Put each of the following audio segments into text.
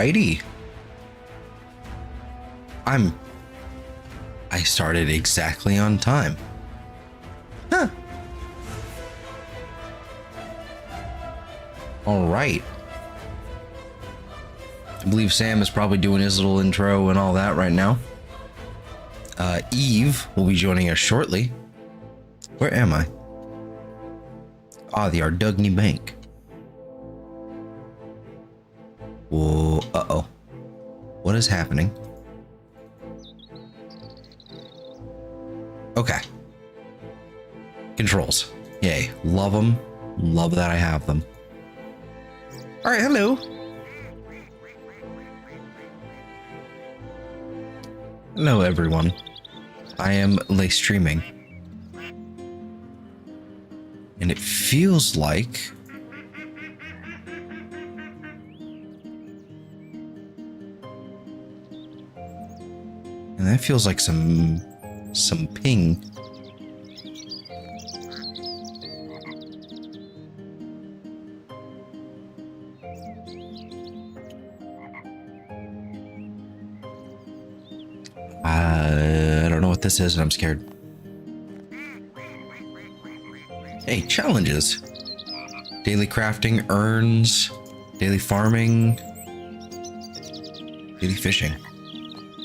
Alrighty. I started exactly on time. Huh. All right. I believe Sam is probably doing his little intro and all that right now. Eve will be joining us shortly. Where am I? Ah, the Ardugny Bank. Whoa, uh-oh. What is happening? Okay. Controls. Yay. Love them. Love that I have them. All right, hello. Hello, everyone. I am late streaming. And it feels like... And that feels like some ping. I don't know what this is and I'm scared. Hey, challenges. Daily crafting, urns, daily farming, daily fishing.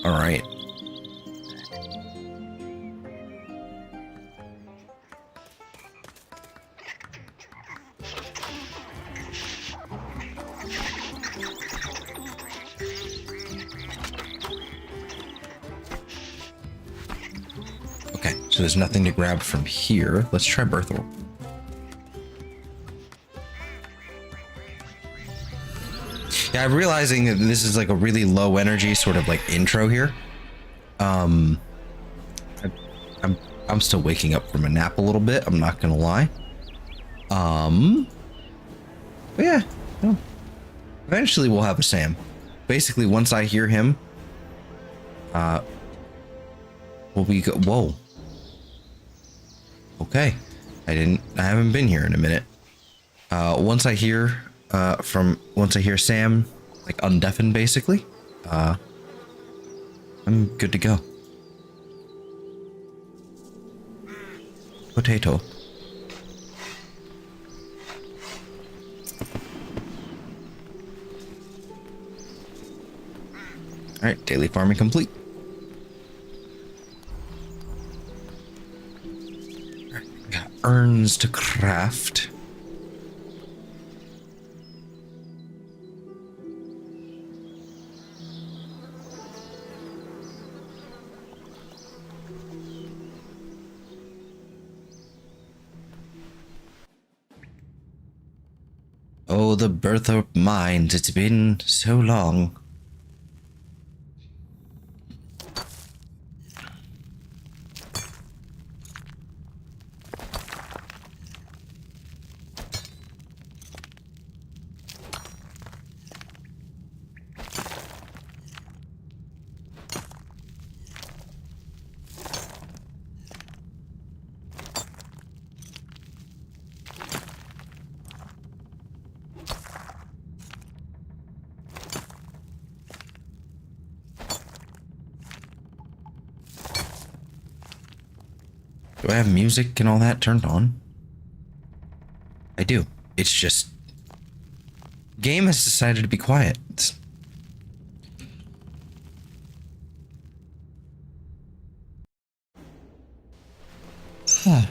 All right. Okay, so there's nothing to grab from here. Let's try Birth Orb. Yeah, I'm realizing that this is like a really low energy sort of like intro here. I'm still waking up from a nap a little bit, I'm not gonna lie. But yeah, no. Eventually we'll have a Sam. Basically, once I hear him, will we go? Whoa. Okay, I haven't been here in a minute. Once I hear Sam, like undeafen basically, I'm good to go. Potato. All right, daily farming complete. All right, got urns to craft. Oh, the birth of mind, it's been so long. Do I have music and all that turned on? I do. It's just... game has decided to be quiet. Huh.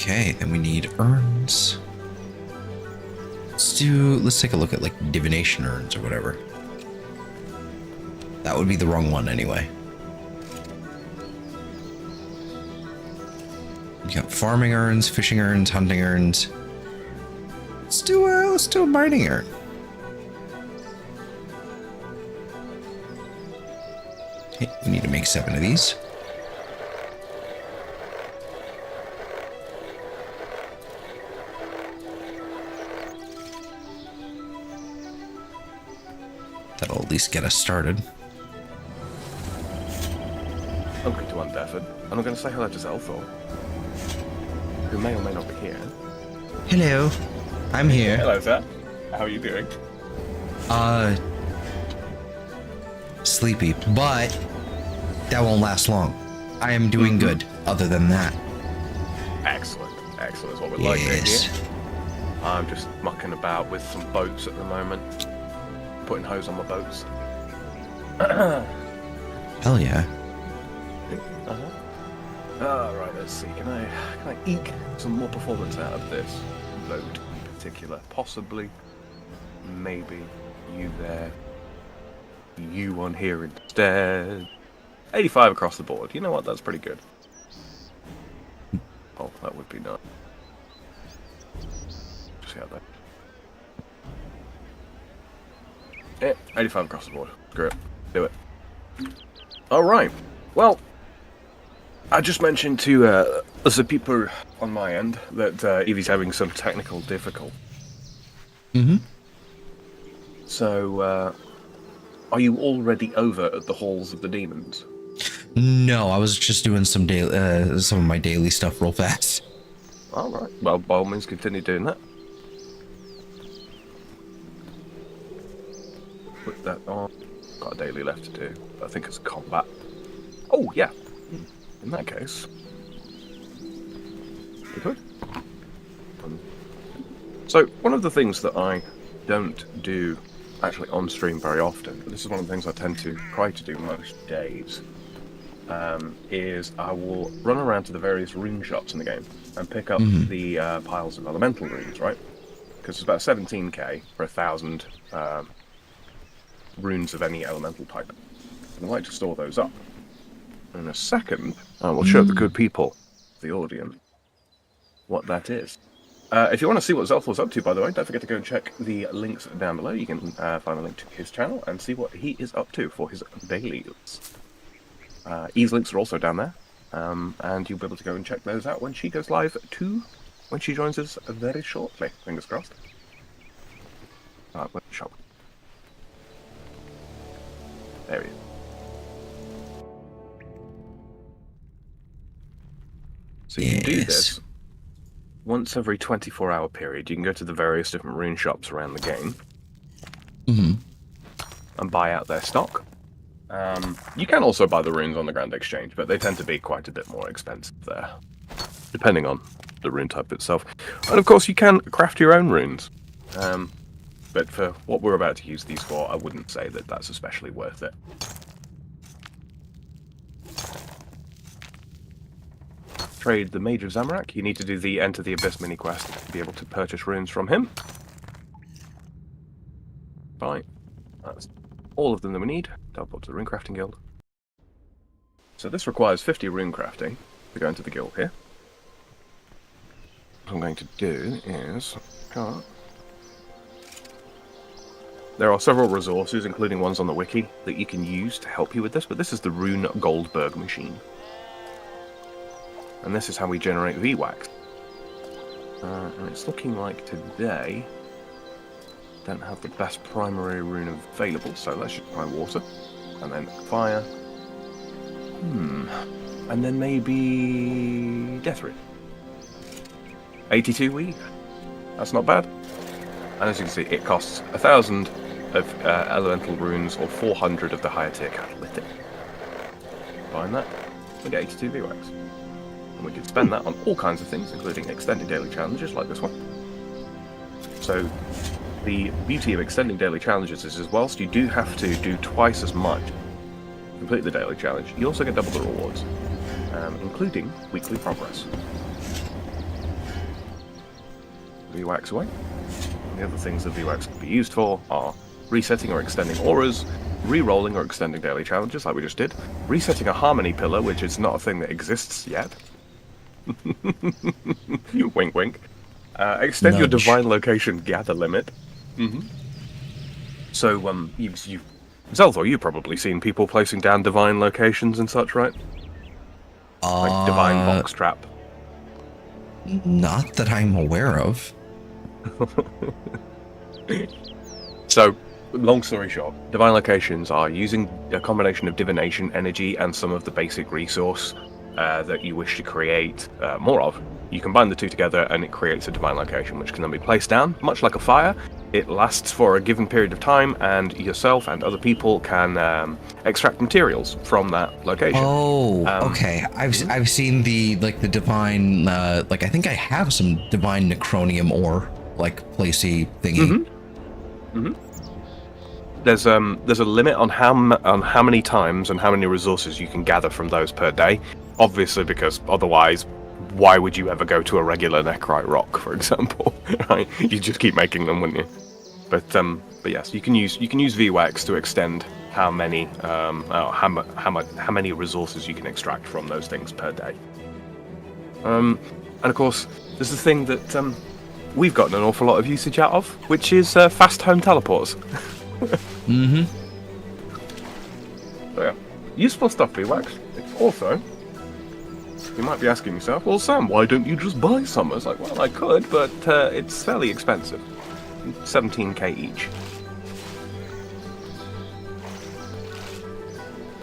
Okay, then we need urns. Let's take a look at like divination urns or whatever. That would be the wrong one anyway. We got farming urns, fishing urns, hunting urns. let's do a mining area. Okay, we need to make 7 of these. That'll at least get us started. I'm going to Undefford, and I'm going to say hello to Zelthor, who may or may not be here. Hello, I'm here. Hello, sir. How are you doing? Sleepy, but that won't last long. I am doing good, other than that. Excellent. Excellent is what we'd like to hear. I'm just mucking about with some boats at the moment. Putting hose on my boats. Hell yeah. Right, let's see. Can I eke some more performance out of this boat in particular? Possibly. Maybe. You there. You on here instead. 85 across the board. You know what? That's pretty good. Oh, that would be nice. Just see how that. Yeah, 85 across the board. Screw it. Do it. Alright. Well, I just mentioned to the people on my end that Evie's having some technical difficulty. Mm-hmm. So, are you already over at the halls of the demons? No, I was just doing some of my daily stuff real fast. Alright. Well, by all means, continue doing that. Put that on. Got a daily left to do. I think it's combat. Oh, yeah. In that case. We could. So, one of the things that I don't do actually on stream very often, but this is one of the things I tend to try to do most days, is I will run around to the various rune shops in the game and pick up the piles of elemental runes, right? Because it's about 17k for 1,000 runes of any elemental type. And I like to store those up. In a second, I will show the good people, the audience, what that is. If you want to see what Zelthor's up to, by the way, don't forget to go and check the links down below. You can find a link to his channel and see what he is up to for his dailies. E's links are also down there, and you'll be able to go and check those out when she goes live too, when she joins us very shortly. Fingers crossed. Where's the shop? There he is. So you can do this once every 24-hour period. You can go to the various different rune shops around the game and buy out their stock. You can also buy the runes on the Grand Exchange, but they tend to be quite a bit more expensive there, depending on the rune type itself. And of course, you can craft your own runes. But for what we're about to use these for, I wouldn't say that that's especially worth it. Trade the Mage of Zamorak. You need to do the Enter the Abyss mini quest to be able to purchase runes from him. Fine. That's all of them that we need. Teleport to the Rune Crafting Guild. So this requires 50 rune crafting to go into the guild here. What I'm going to do is... There are several resources, including ones on the wiki, that you can use to help you with this, but this is the Rune Goldberg machine. And this is how we generate VWAX. And it's looking like today don't have the best primary rune available, so let's just try water. And then fire. And then maybe Death Rune. 82 weed. That's not bad. And as you can see, it costs 1,000 of elemental runes or 400 of the higher tier catalytic. Find that, we get 82 VWAX. And we can spend that on all kinds of things, including extended daily challenges like this one. So the beauty of extending daily challenges is whilst you do have to do twice as much to complete the daily challenge, you also get double the rewards, including weekly progress. VWAX away. And the other things that VWAX can be used for are resetting or extending auras, re-rolling or extending daily challenges like we just did, resetting a harmony pillar, which is not a thing that exists yet. Wink wink. Extend your Nudge. divine location gather limit. So, you've Zelthor, you've probably seen people placing down divine locations and such, right? Like divine box trap. Not that I'm aware of. So, long story short, divine locations are using a combination of divination, energy, and some of the basic resource that you wish to create more of. You combine the two together and it creates a divine location, which can then be placed down, much like a fire. It lasts for a given period of time, and yourself and other people can extract materials from that location. Oh, okay. I've seen the divine I think I have some divine necronium ore placey thingy. There's a limit on how many times and how many resources you can gather from those per day. Obviously, because otherwise, why would you ever go to a regular nechrite rock, for example? Right? You just keep making them, wouldn't you? But yes, you can use VWAX to extend how many resources you can extract from those things per day. And of course, there's the thing that we've gotten an awful lot of usage out of, which is fast home teleports. So yeah, useful stuff, VWAX. Also, you might be asking yourself, well, Sam, why don't you just buy some? I was like, well, I could, but it's fairly expensive. 17k each.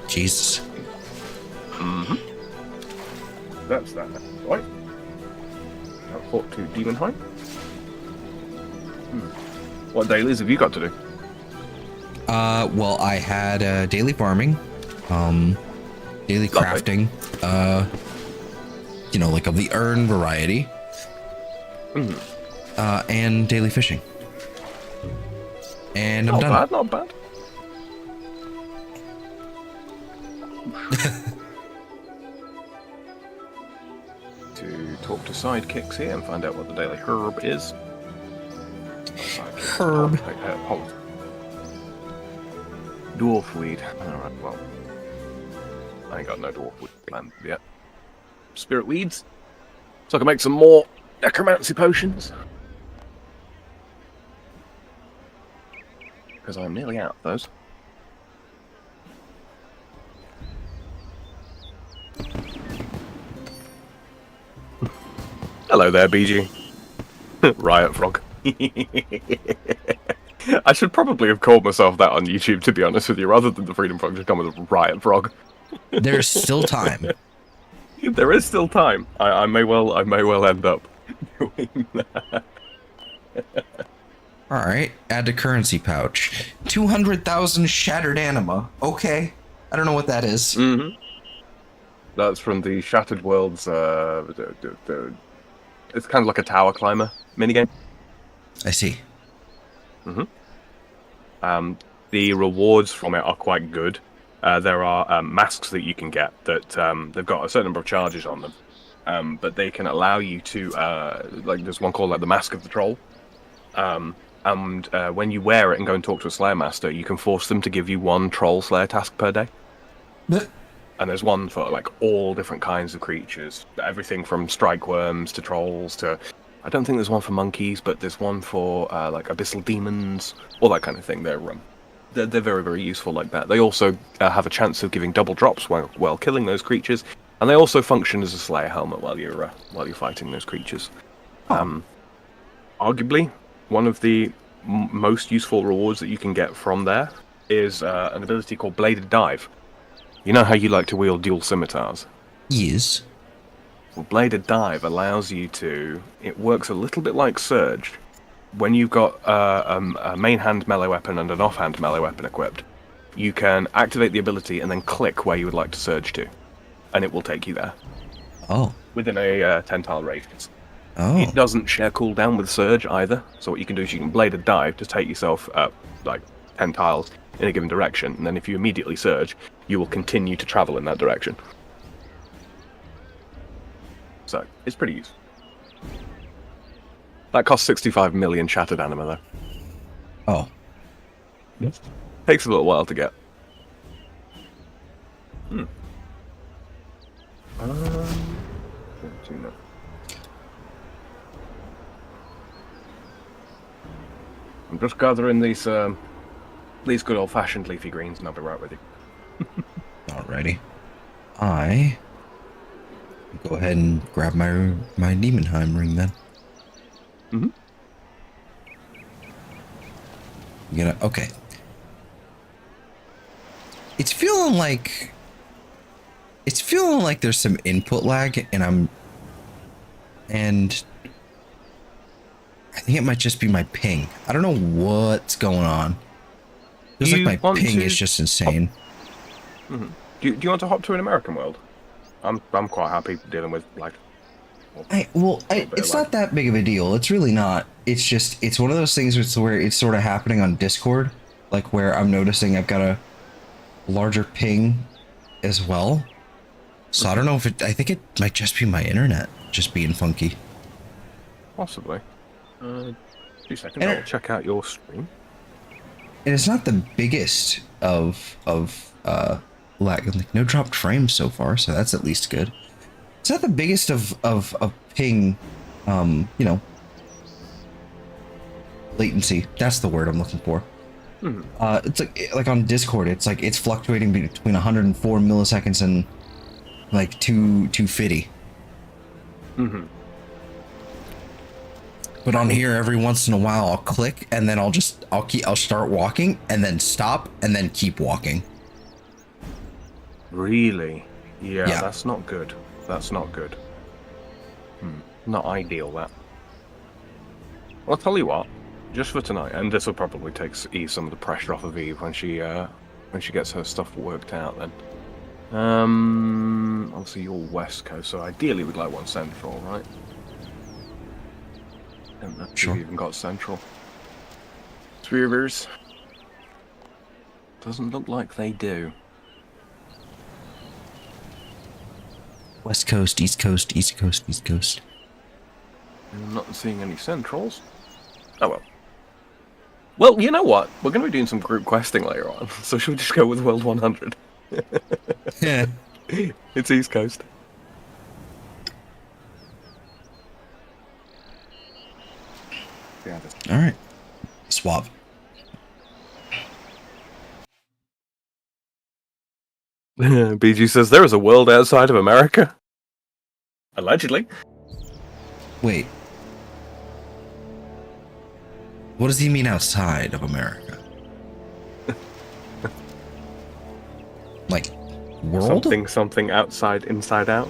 Jesus. That's that. Right. Port to Demonheim. What dailies have you got to do? Well, I had daily farming, daily crafting, of the urn variety, and daily fishing. And I'm done. Not bad. To talk to sidekicks here and find out what the daily herb is. Herb. Dwarf weed. Alright, well. I ain't got no dwarf weed planned yet. Spirit weeds. So I can make some more necromancy potions. Because I'm nearly out of those. Hello there, BG. Riot Frog. I should probably have called myself that on YouTube, to be honest with you, rather than the Freedom Frog just come with a Riot Frog. There's still time. There is still time. I may well end up doing that. All right, add to currency pouch. 200,000 shattered anima. Okay, I don't know what that is. That's from the Shattered Worlds. It's kind of like a tower climber minigame. I see. The rewards from it are quite good. There are masks that you can get that they've got a certain number of charges on them, but they can allow you to there's one called the Mask of the Troll, and when you wear it and go and talk to a Slayer Master, you can force them to give you one Troll Slayer task per day. And there's one for all different kinds of creatures, everything from strike worms to trolls to, I don't think there's one for monkeys, but there's one for abyssal demons, all that kind of thing. They're very, very useful like that. They also have a chance of giving double drops while killing those creatures, and they also function as a Slayer helmet while you're fighting those creatures. Arguably, one of the most useful rewards that you can get from there is an ability called Bladed Dive. You know how you like to wield dual scimitars? Yes. Well, Bladed Dive allows you to... It works a little bit like Surge. When you've got a main hand melee weapon and an offhand melee weapon equipped, you can activate the ability and then click where you would like to surge to, and it will take you there. Oh. Within a 10-tile radius. Oh. It doesn't share cooldown with Surge either, so what you can do is you can Bladed Dive to take yourself up 10 tiles in a given direction, and then if you immediately surge, you will continue to travel in that direction. So, it's pretty useful. That costs 65 million shattered anima, though. Oh. Yes. Takes a little while to get. I'm just gathering these good old-fashioned leafy greens, and I'll be right with you. Alrighty. I go ahead and grab my Demonheim ring then. Mm-hmm. Okay. It's feeling like there's some input lag, and I think it might just be my ping. I don't know what's going on. Feels like my ping is just insane. Mm-hmm. Do you want to hop to an American world? I'm quite happy dealing with like. It's not that big of a deal. It's really not. It's one of those things where it's sort of happening on Discord, like where I'm noticing I've got a larger ping as well. So I don't know I think it might just be my internet just being funky. Possibly. 2 seconds. I'll check out your stream. And it's not the biggest of lag. Like, no dropped frames so far, so that's at least good. It's not the biggest of ping, latency. That's the word I'm looking for. Mm-hmm. It's like on Discord, it's fluctuating between 104 milliseconds and like 250. Mm-hmm. But on here, every once in a while, I'll click and then I'll start walking and then stop and then keep walking. Really? Yeah. That's not good. That's not good. Not ideal, that. Well, I'll tell you what. Just for tonight, and this will probably ease some of the pressure off of Eve when she gets her stuff worked out. Then, obviously you're West Coast, so ideally we'd like one Central, right? Don't know if we've even got Central. 3 Rivers. Doesn't look like they do. West Coast, East Coast, East Coast, East Coast. I'm not seeing any Centrals. Oh well. Well, you know what? We're going to be doing some group questing later on, so should we just go with World 100? Yeah. It's East Coast. Yeah. All right. Swap. BG says there is a world outside of America. Allegedly. Wait. What does he mean outside of America? Like, world? Something outside, inside out.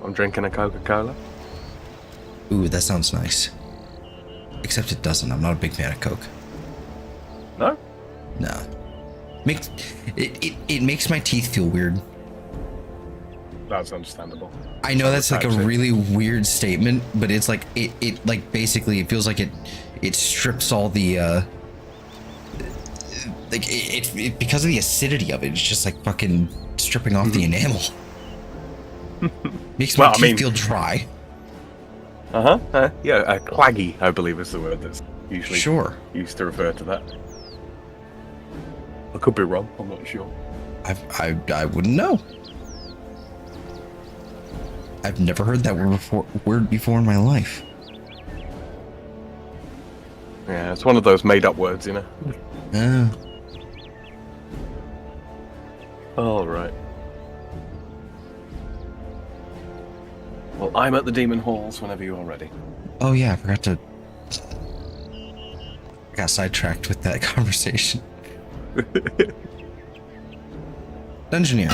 I'm drinking a Coca-Cola. Ooh, that sounds nice. Except it doesn't. I'm not a big fan of Coke. No? No. It makes my teeth feel weird. That's understandable. I know that's like a really weird statement, but it's like it like basically it feels like it strips all the like it because of the acidity of it. It's just like fucking stripping off the enamel. Makes my teeth feel dry. Yeah, claggy, I believe is the word that's usually used to refer to that. I could be wrong. I'm not sure. I wouldn't know. I've never heard that word before in my life. Yeah, it's one of those made-up words, you know. Yeah. All right. Well, I'm at the Demon Halls whenever you are ready. Oh yeah, I got sidetracked with that conversation. Engineer.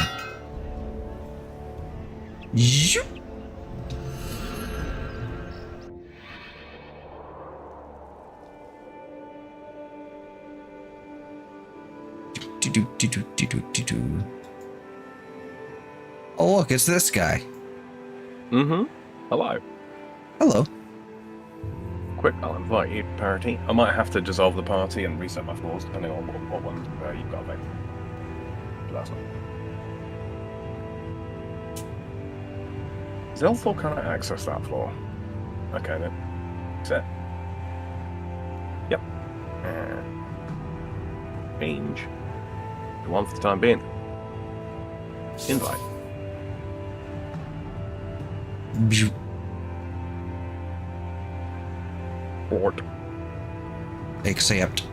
Zoop. Oh look, it's this guy. Hello. Hello. Quick, I'll invite you to party. I might have to dissolve the party and reset my floors depending on what one you've got available. But that's not. Zelthor can't access that floor. Okay then. Set. Yep. Change. The one for the time being. Invite. Fort. Except.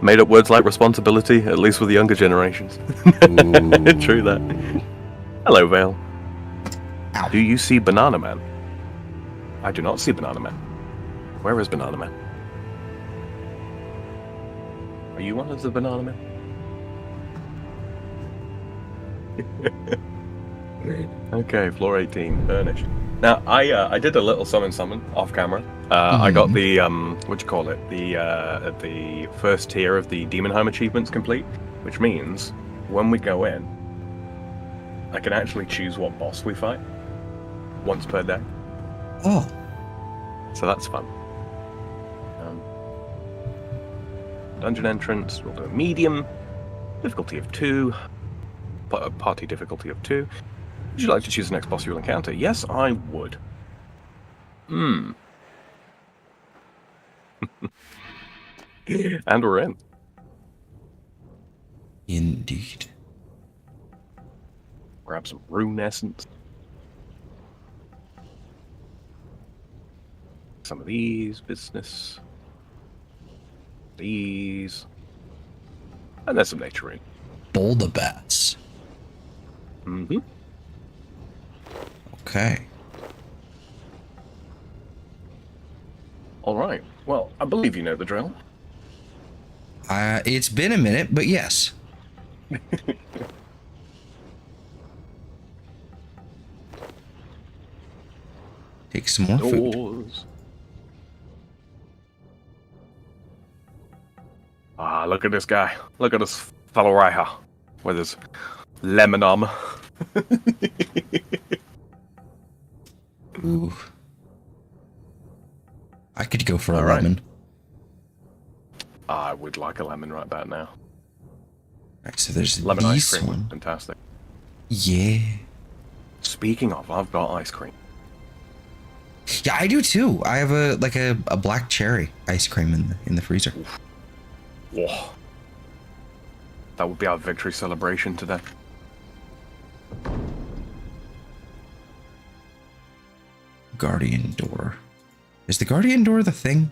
Made up words like responsibility, at least with the younger generations. True that. Hello, Vale. Ow. Do you see Banana Man? I do not see Banana Man. Where is Banana Man? Are you one of the Banana Men? Okay, floor 18, furnished. Now, I did a little summon off camera. I got the what do you call it? The first tier of the Demonheim achievements complete, which means when we go in, I can actually choose what boss we fight once per day. Oh. So that's fun. Dungeon entrance, we'll do a medium, difficulty of 2, party difficulty of 2. Would you like to choose the next boss you will encounter? Yes, I would. And we're in. Indeed. Grab some rune essence. Some of these, business. These. And there's some nature rune. Boulder bats. Mm-hmm. Okay. Alright. Well, I believe you know the drill. It's been a minute, but yes. Take some more food. Doors. Ah, look at this guy. Look at this fellow right here. With his lemon armor. Ooh. I could go for a Alright. lemon. I would like a lemon right about now. Alright, so there's Lemon ice this cream. one. Fantastic. Yeah. Speaking of, I've got ice cream. Yeah, I do too. I have a black cherry ice cream in the freezer. Whoa. That would be our victory celebration today. Guardian door. Is the guardian door the thing?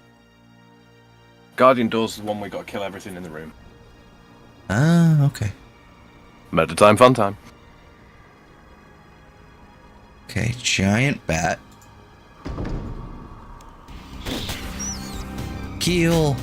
Guardian door's the one we gotta kill everything in the room. Ah, okay. Murder time, fun time. Okay, giant bat. Kill.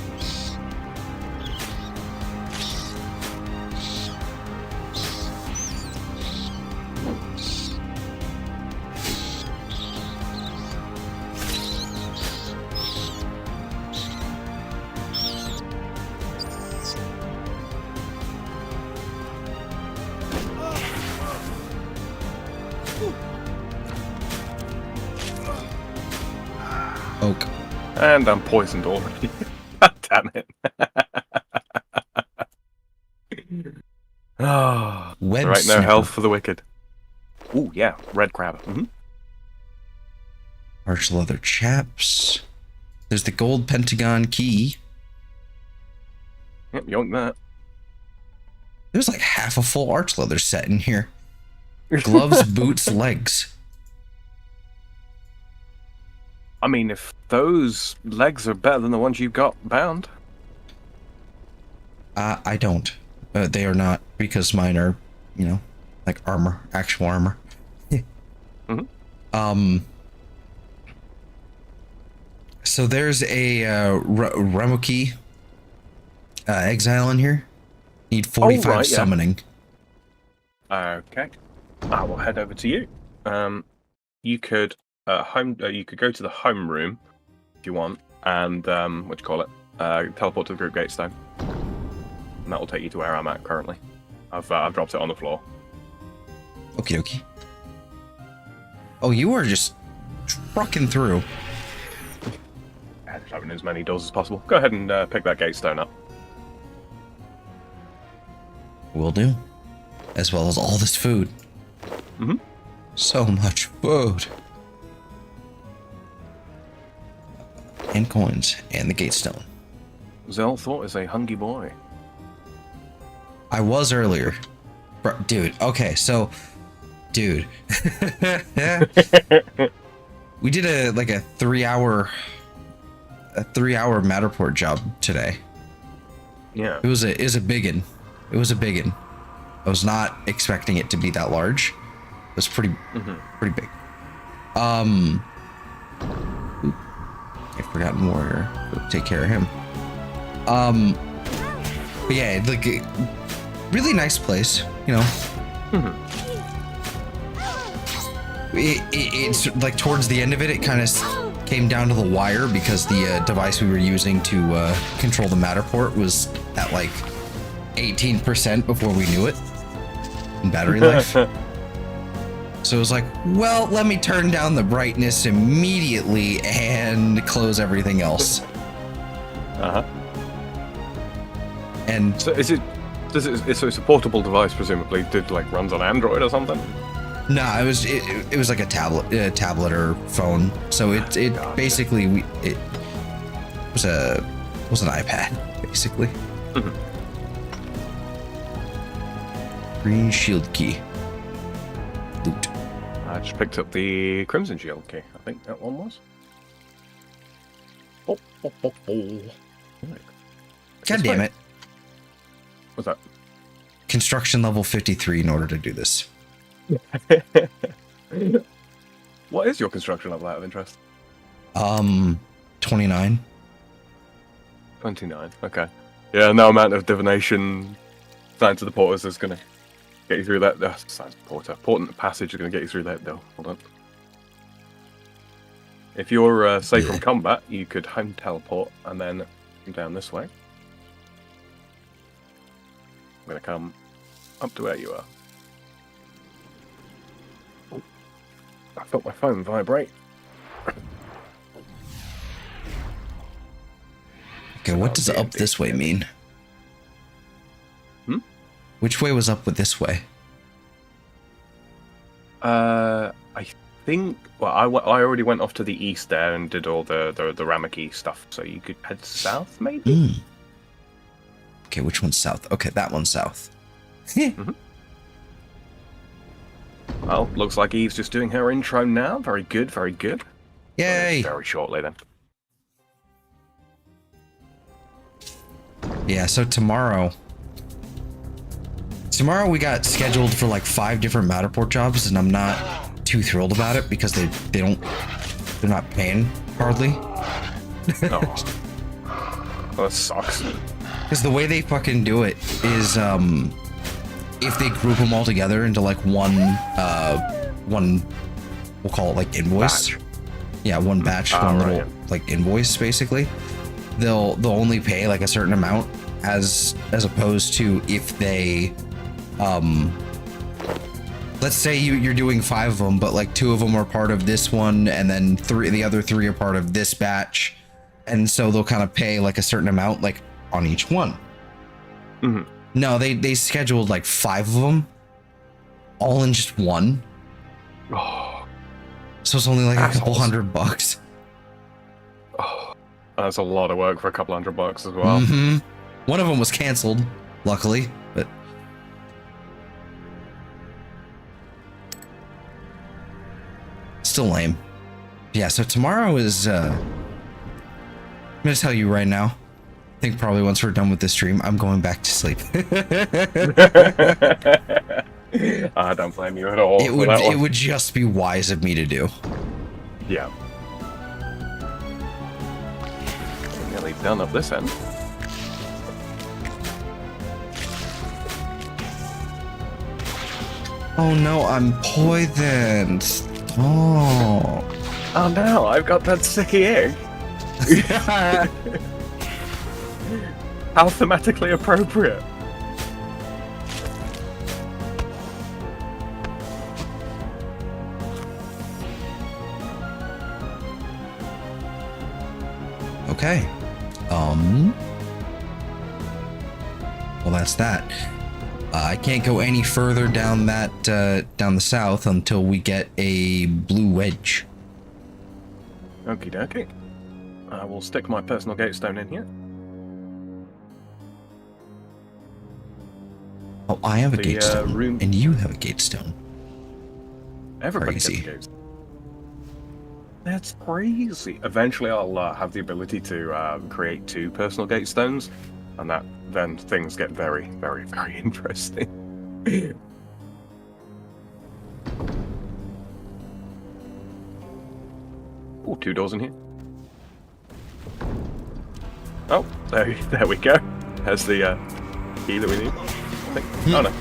Oak. And I'm poisoned already. God damn it. Ah, Web right, no snipper. health for the wicked. Ooh, yeah, red crab. Arch leather chaps. There's the gold pentagon key. Yep, yoink that. There's like half a full arch leather set in here. Gloves, boots, legs. I mean, if those legs are better than the ones you've got bound. I don't. They are not, because mine are, like armor, actual armor. So there's a Remoki exile in here. Need 45 right, yeah. summoning. Okay, I will head over to you. You could you could go to the home room if you want, and what do you call it? Teleport to the group gatestone, and that will take you to where I'm at currently. I've dropped it on the floor. Okie dokie. Oh, you are just trucking through. Just open as many doors as possible. Go ahead and pick that gatestone up. Will do. As well as all this food. So much food. And coins. And the gatestone. Zelthor is a hungry boy. I was earlier. Dude, okay, so... Dude. We did a 3-hour Matterport job today. Yeah. It was a biggin. It was a biggin. I was not expecting it to be that large. It was pretty big. I've forgotten Warrior. Take care of him. But yeah, like really nice place, you know. It's like towards the end of it, it kind of came down to the wire because the device we were using to control the Matterport was at like 18% before we knew it in battery life. So it was like, well, let me turn down the brightness immediately and close everything else. And so it's a portable device, presumably. Did like runs on Android or something? No, it was like a tablet or phone. So it gotcha. Basically it was an iPad basically. Green shield key. Loot. I just picked up the Crimson Shield key. I think that one was. God damn it. What's that? Construction level 53 in order to do this. What is your construction level out of interest? 29. 29, okay. Yeah, no amount of divination Science of the Porters is going to get you through that. Science of the Porter. Portent Passage is going to get you through that, though. Hold on. If you're safe from combat, you could home teleport and then come down this way. I'm going to come up to where you are. Oh, I felt my phone vibrate. Okay, what does up this way mean? Which way was up with this way? I think. Well, I already went off to the east there and did all the Ramaki stuff. So you could head south, maybe. Okay, which one's south? Okay, that one's south. Well, looks like Eve's just doing her intro now. Very good, very good. Yay! Very shortly then. Yeah, so tomorrow we got scheduled for like 5 different Matterport jobs, and I'm not too thrilled about it because they're not paying hardly. Oh. Well, that sucks. Because the way they fucking do it is, if they group them all together into like one, we'll call it like invoice. Batch. Yeah, one batch, one little like invoice basically. They'll only pay like a certain amount as opposed to if they, let's say you're doing 5 of them, but like 2 of them are part of this one, and then the other 3 are part of this batch, and so they'll kind of pay like a certain amount like on each one. No, they scheduled like 5 of them, all in just one. Oh, so it's only like assholes. a couple $100. Oh, that's a lot of work for a couple $100 as well. One of them was canceled, luckily, but still lame. Yeah, so tomorrow is, I'm gonna tell you right now, I think probably once we're done with this stream, I'm going back to sleep. I don't blame you at all. It would just be wise of me to do. Yeah. Nearly done up this end. Oh no, I'm poisoned. Oh. Oh no, I've got that sticky egg. How thematically appropriate. Okay. Well, that's that. I can't go any further down down the south until we get a blue wedge. Okie dokie. I will stick my personal gatestone in here. Oh, I have a gatestone, and you have a gatestone. Everybody Crazy. gets a gatestone. That's crazy. Eventually, I'll have the ability to create 2 personal gate stones, and then things get very, very, very interesting. Oh, 2 doors in here. Oh, there we go. There's the key that we need. I think. Oh no.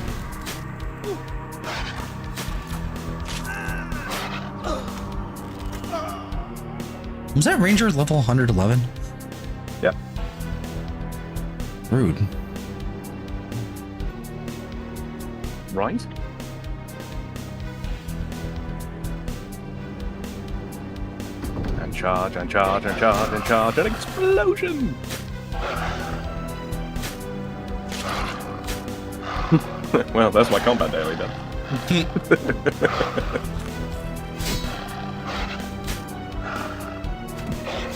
Was that ranger level 111? Yep. Rude. Right. And charge, and charge, and charge, and charge, and explosion! Well, that's my combat daily done.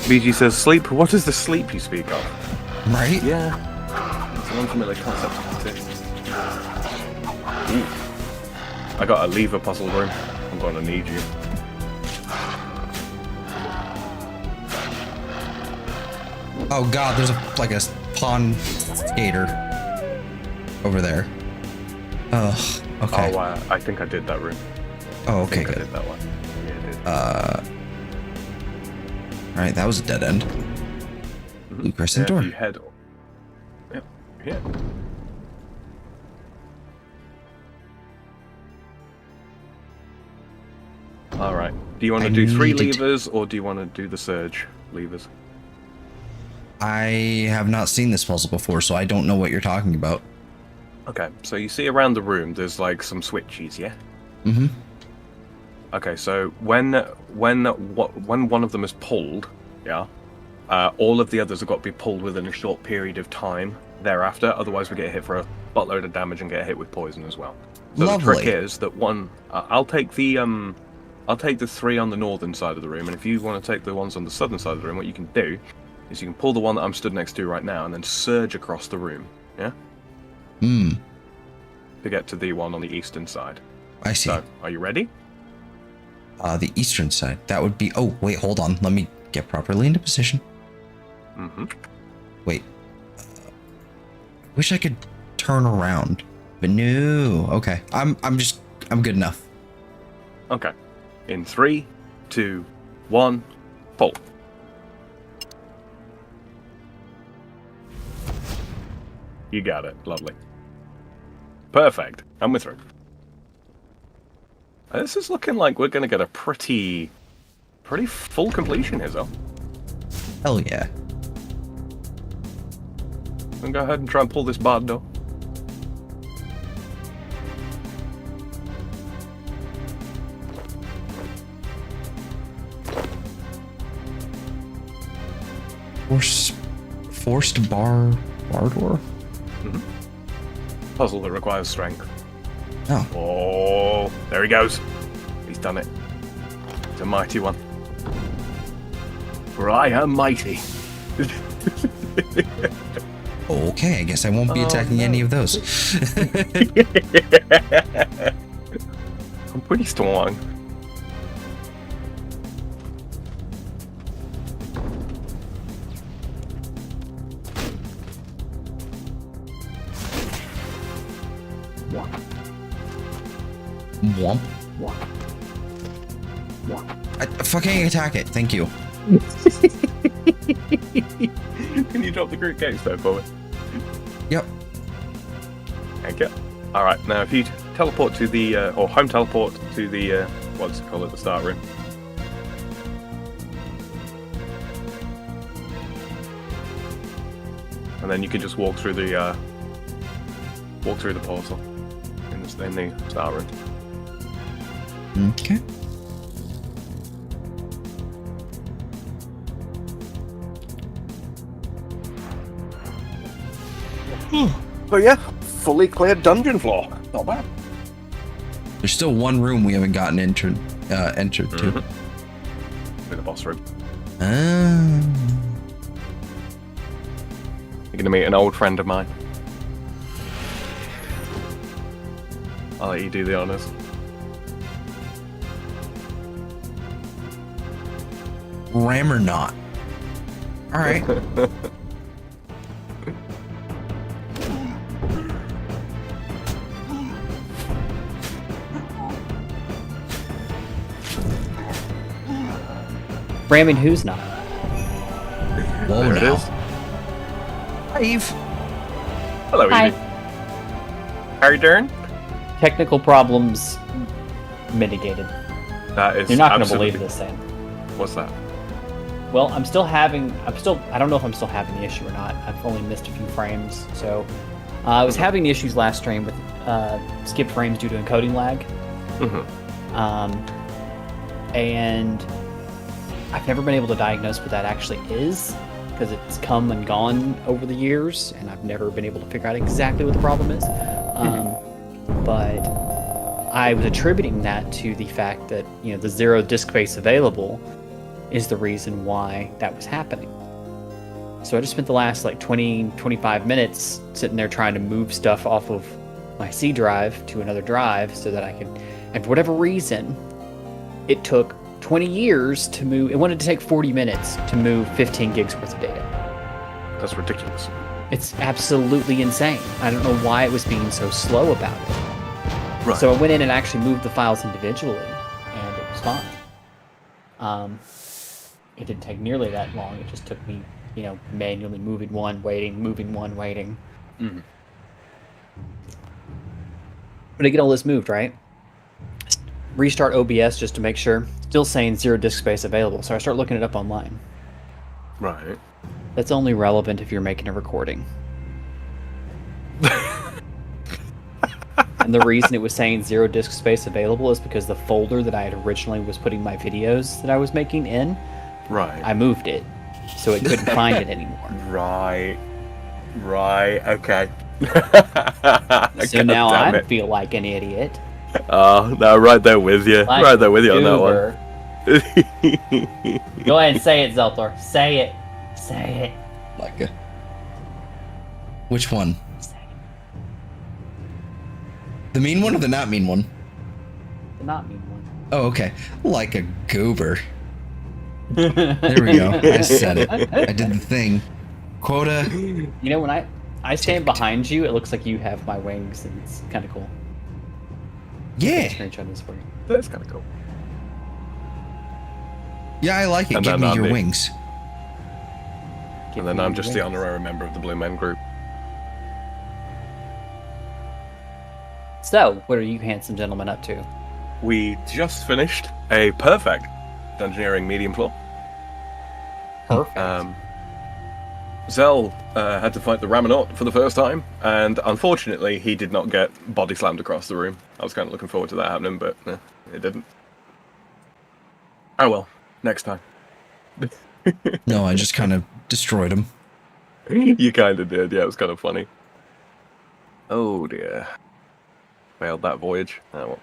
BG says, sleep? What is the sleep you speak of? Right? Yeah. It's an unfamiliar concept. Ooh. I got a lever puzzle room. I'm going to need you. Oh god, there's like a pawn skater over there. Ugh. Okay. Oh, I think I did that room. Oh, I okay, think good. I did that one. Yeah, I did. Alright, that was a dead end. Blue crescent door. If you head... Yep, here. Alright. Do you want to do 3 levers, or do you want to do the surge levers? I have not seen this puzzle before, so I don't know what you're talking about. Okay, so you see around the room, there's like some switches, yeah? Mm-hmm. Okay, so when one of them is pulled, yeah, all of the others have got to be pulled within a short period of time thereafter. Otherwise, we get hit for a buttload of damage and get hit with poison as well. So Lovely. the trick is that I'll take the 3 on the northern side of the room, and if you want to take the ones on the southern side of the room, what you can do is you can pull the one that I'm stood next to right now and then surge across the room, yeah? To get to the one on the eastern side. I see. So, are you ready? The eastern side. That would be... Oh, wait, hold on. Let me get properly into position. Mm-hmm. Wait. Wish I could turn around. But no. Okay. I'm good enough. Okay. In 3, 2, 1, pull. You got it. Lovely. Perfect. And we're through. This is looking like we're going to get a pretty full completion here, though. Hell yeah. I'll go ahead and try and pull this barred door. Forced bar door? Mm-hmm. Puzzle that requires strength. Oh. Oh, there he goes. He's done it. It's a mighty one. For I am mighty. Okay, I guess I won't be attacking any of those. I'm pretty strong. Womp. I fucking attack it, thank you. Can you drop the group gates there for me? Yep. Thank you. Alright, now if you teleport to the, or home teleport to the, what's it called, the start room. And then you can just walk through the portal in the start room. Okay. So yeah, fully cleared dungeon floor. Not bad. There's still one room we haven't gotten entered to. In the boss room. Ah. You're gonna meet an old friend of mine. I'll let you do the honors. RAM or not. All right. Ramming who's not? Whoa, There it now. is. Hi, Eve. Hello, Hi. Evie. How are you doing? Technical problems mitigated. That is You're not going to absolutely- believe this, Sam. What's that? Well, I don't know if I'm still having the issue or not. I've only missed a few frames. So, I was having the issues last stream with skipped frames due to encoding lag. And I've never been able to diagnose what that actually is, because it's come and gone over the years, and I've never been able to figure out exactly what the problem is. But I was attributing that to the fact that, the 0 disk space available is the reason why that was happening. So I just spent the last 20-25 minutes sitting there trying to move stuff off of my C drive to another drive so that I could, and for whatever reason, it took 20 years to move. It wanted to take 40 minutes to move 15 gigs worth of data. That's ridiculous. It's absolutely insane. I don't know why it was being so slow about it. Right. So I went in and actually moved the files individually, and it was fine. It didn't take nearly that long. It just took me, manually moving one, waiting. But I get all this moved, right? Restart OBS just to make sure. Still saying 0 disk space available. So I start looking it up online. Right. That's only relevant if you're making a recording. And the reason it was saying 0 disk space available is because the folder that I had originally was putting my videos that I was making in, Right. I moved it. So it couldn't find it anymore. Right. Okay. So now I feel like an idiot. Oh, no, right there with you. Like right there with you on that goober. one. Go ahead and say it, Zeltor. Say it. Say it. Like a... Which one? Say it. The mean one or the not mean one? The not mean one. Oh, okay. Like a goober. There we go. I said it. I did the thing. Quota. When I stand behind you, it looks like you have my wings, and it's kind of cool. Yeah. Screenshot this for you. That's kind of cool. Yeah, I like it. And Give then me I'm your the- wings. Give And then me I'm your just the wings. honorary member of the Blue Men group. So, what are you handsome gentlemen up to? We just finished a perfect Dungeoneering medium floor. Perfect. Zell had to fight the Raminaut for the first time, and unfortunately, he did not get body slammed across the room. I was kind of looking forward to that happening, but it didn't. Oh well, next time. No, I just kind of destroyed him. You kind of did, yeah, it was kind of funny. Oh dear. Failed that voyage. Oh well.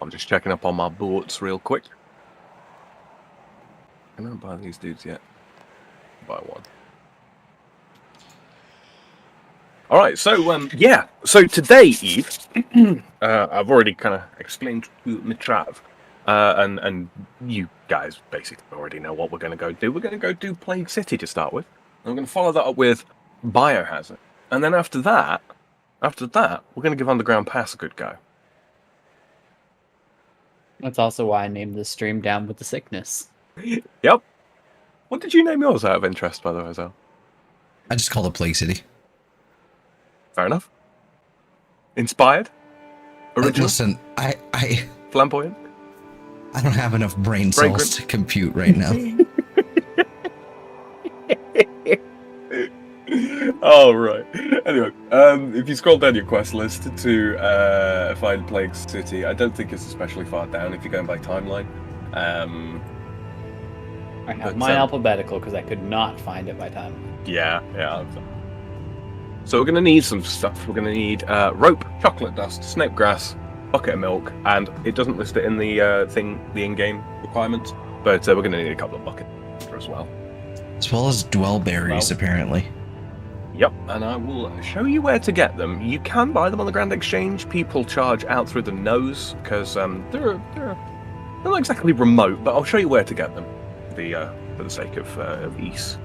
I'm just checking up on my boats real quick. Can I buy these dudes yet? Buy one. Alright, so, yeah. So today, Eve, I've already kind of explained to Mitrav, and you guys basically already know what we're going to go do. We're going to go do Plague City to start with. And we're going to follow that up with Biohazard. And then after that, we're going to give Underground Pass a good go. That's also why I named this stream Down with the Sickness. Yep. What did you name yours out of interest, by the way, Zal? I just called it Plague City. Fair enough. Inspired? Original? Listen, I Flamboyant? don't have enough brain Fragrant. cells to compute right now. Oh, right. Anyway, if you scroll down your quest list to find Plague City, I don't think it's especially far down if you're going by timeline. I have But, mine alphabetical because I could not find it by time. Yeah. So we're going to need some stuff. We're going to need rope, chocolate dust, snake grass, bucket of milk, and it doesn't list it in the the in-game requirements, but we're going to need a couple of buckets as well. As well as dwell berries, Well. apparently. Yep, and I will show you where to get them. You can buy them on the Grand Exchange. People charge out through the nose because they're They're not exactly remote, but I'll show you where to get them. For the sake of ease.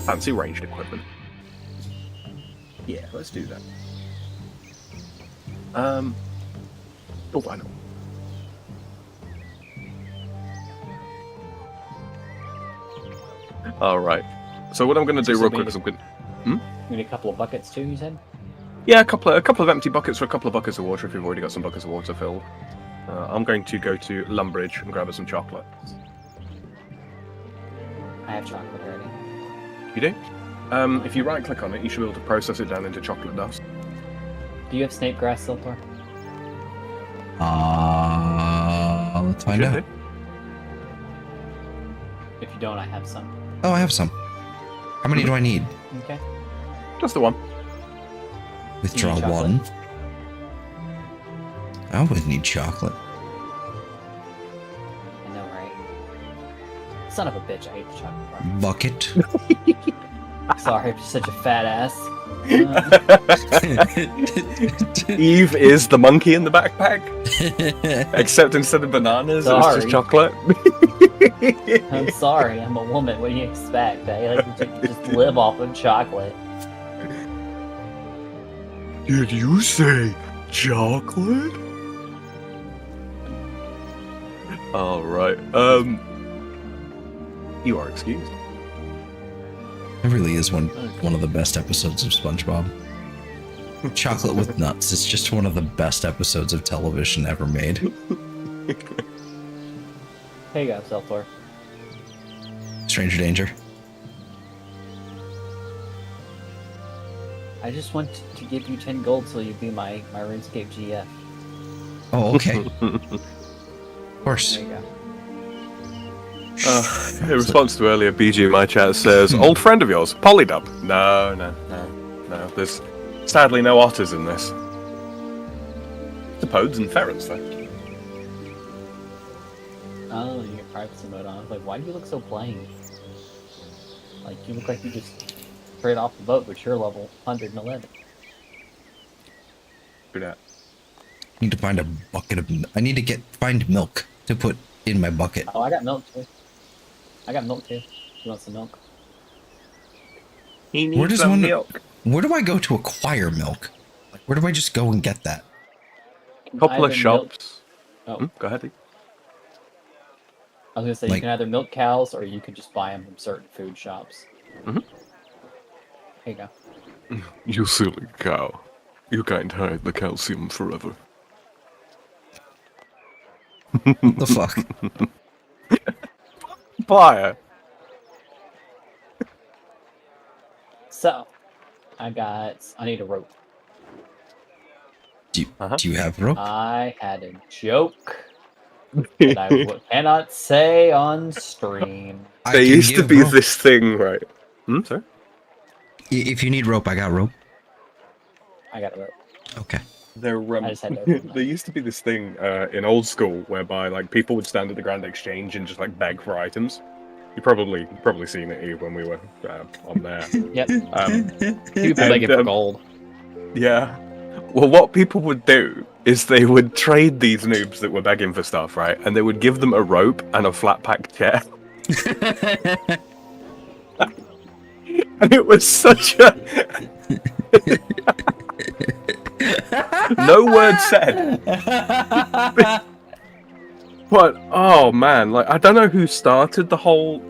Fancy ranged equipment. Yeah, let's do that. Oh, I know. All right. So what I'm going to do real quick is I'm going. You need a couple of buckets too. You said. Yeah, a couple of empty buckets or a couple of buckets of water if you've already got some buckets of water filled. I'm going to go to Lumbridge and grab us some chocolate. I have chocolate already. You do? If you right-click on it, you should be able to process it down into chocolate dust. Do you have snake grass, Siltor? Let's find out. If you don't, I have some. Oh, I have some. How many do I need? Okay. Just the one. Withdraw You need one. I would need chocolate. I know, right? Son of a bitch, I hate the chocolate bar. Bucket. Sorry, I'm just such a fat ass. Eve is the monkey in the backpack, except instead of bananas, it's just Sorry. chocolate. I'm sorry, I'm a woman. What do you expect? I like to just live off of chocolate. Did you say chocolate? All right. You are excused. It really is one of the best episodes of SpongeBob. Chocolate with nuts. It's just one of the best episodes of television ever made. Here you go, Siltor. Stranger danger. I just want to give you 10 gold so you be my Runescape GF. Oh, okay. Of course. There you go. In response to earlier, BG in my chat says, "Old friend of yours, Polydub." No. There's sadly no otters in this. The podes and ferrets, though. Oh, you get privacy mode on. I was like, why do you look so plain? Like, you look like you just straight off the boat, but you're level 111. Do that. Need to find a bucket of. I need to find milk to put in my bucket. Oh, I got milk too. You want some milk? He Where needs does some one- milk. Where do I go to acquire milk? Like, where do I just go and get that? Couple Either of shops. Milk... Oh, Go ahead. I was gonna say Like- you can either milk cows or you could just buy them from certain food shops. Mhm. Here you go. You silly cow. You can't hide the calcium forever. What the fuck? Fire. So, I need a rope. Do you have rope? I had a joke that I cannot say on stream. I There can used to give be rope. this thing, right? Sorry? If you need rope, I got rope. I got a rope. Okay. I just had to open There used to be this thing in old school whereby like people would stand at the Grand Exchange and just like beg for items. You've probably seen it, Eve, when we were on there. Yep. People And, begging for gold. Yeah. Well, what people would do is they would trade these noobs that were begging for stuff, right? And they would give them a rope and a flat pack chair. And it was such a... No word said. But, oh man, like, I don't know who started the whole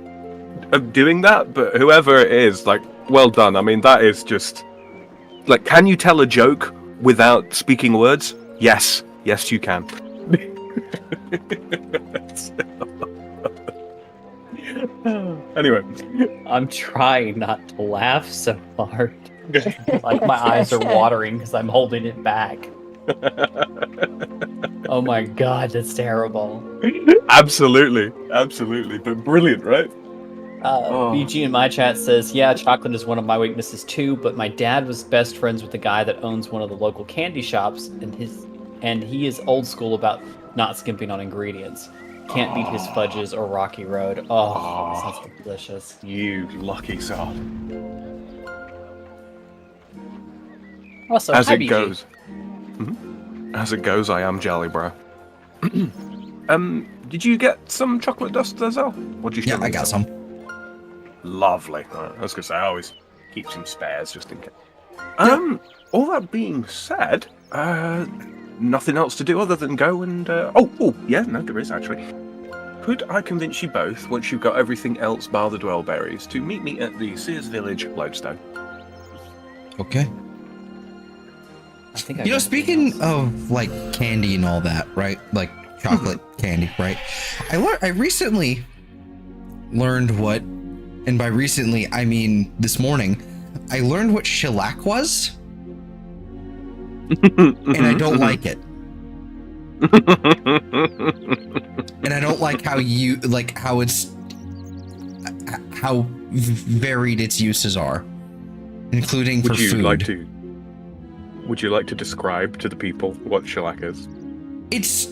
of doing that, but whoever it is, like, well done. I mean, that is just... Like, can you tell a joke without speaking words? Yes. Yes, you can. Anyway. I'm trying not to laugh so hard. Like my eyes are watering because I'm holding it back. Oh my god, that's terrible. Absolutely. But brilliant, right? BG in my chat says, yeah, chocolate is one of my weaknesses too, but my dad was best friends with the guy that owns one of the local candy shops, and he is old school about not skimping on ingredients. Can't beat his fudges or Rocky Road. Oh, sounds delicious. You lucky soul. Also, As hi, it BG. goes. As it goes, I am jelly, bro. Did you get some chocolate dust there, Zell? What did you? Yeah, I got some. Lovely. Right, I was gonna say I always keep some spares just in case. All that being said, nothing else to do other than go and yeah, no, there is actually. Could I convince you both, once you've got everything else bar the Dwellberries, to meet me at the Sears Village lodestone? Okay. I think You know, speaking of like candy and all that, right? Like chocolate candy, right? I recently learned what, and by recently I mean this morning, I learned what shellac was, and I don't like it. And I don't like how how varied its uses are, including for food. Would you like to describe to the people what shellac is? It's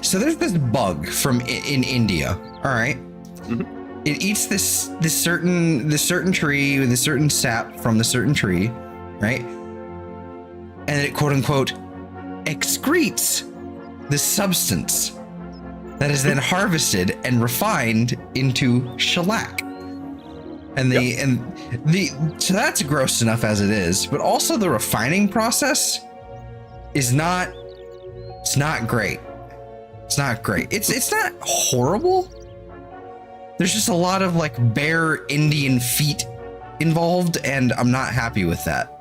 so there's this bug from in India. All right, it eats this certain tree with a certain sap from the certain tree, right? And it quote unquote excretes this substance that is then harvested and refined into shellac. And so that's gross enough as it is, but also the refining process is not great. It's not great. It's not horrible. There's just a lot of like bare Indian feet involved, and I'm not happy with that.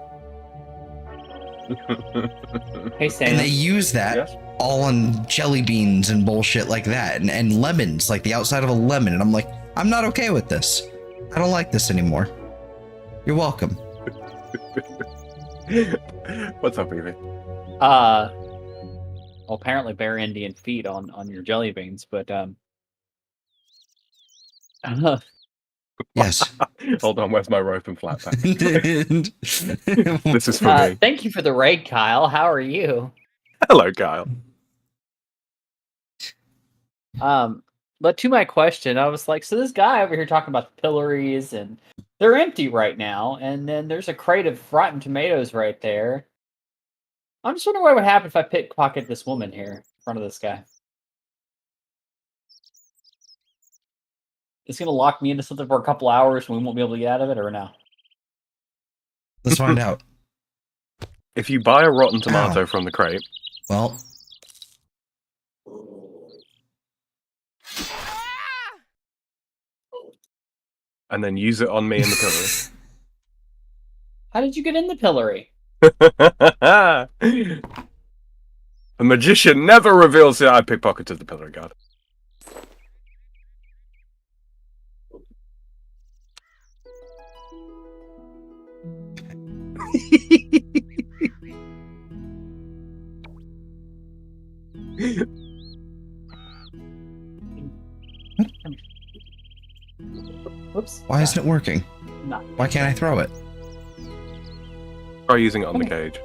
Hey, Sam. And they use that all on jelly beans and bullshit like that, and lemons, like the outside of a lemon. And I'm like, I'm not okay with this. I don't like this anymore. You're welcome. What's up, Evie? Well, apparently bare Indian feet on your jelly beans, but Yes. Hold on, where's my rope and flat pack? This is for me. Thank you for the raid, Kyle. How are you? Hello, Kyle. But to my question, I was like, so this guy over here talking about the pillories, and they're empty right now, and then there's a crate of rotten tomatoes right there. I'm just wondering what would happen if I pickpocket this woman here in front of this guy. It's gonna lock me into something for a couple hours, and we won't be able to get out of it, or no? Let's find out. If you buy a rotten tomato from the crate, well, and then use it on me in the pillory. How did you get in the pillory? The magician never reveals that I pickpocketed the pillory guard. Whoops. why isn't it working? No. Why can't I throw it? Try using it on the cage.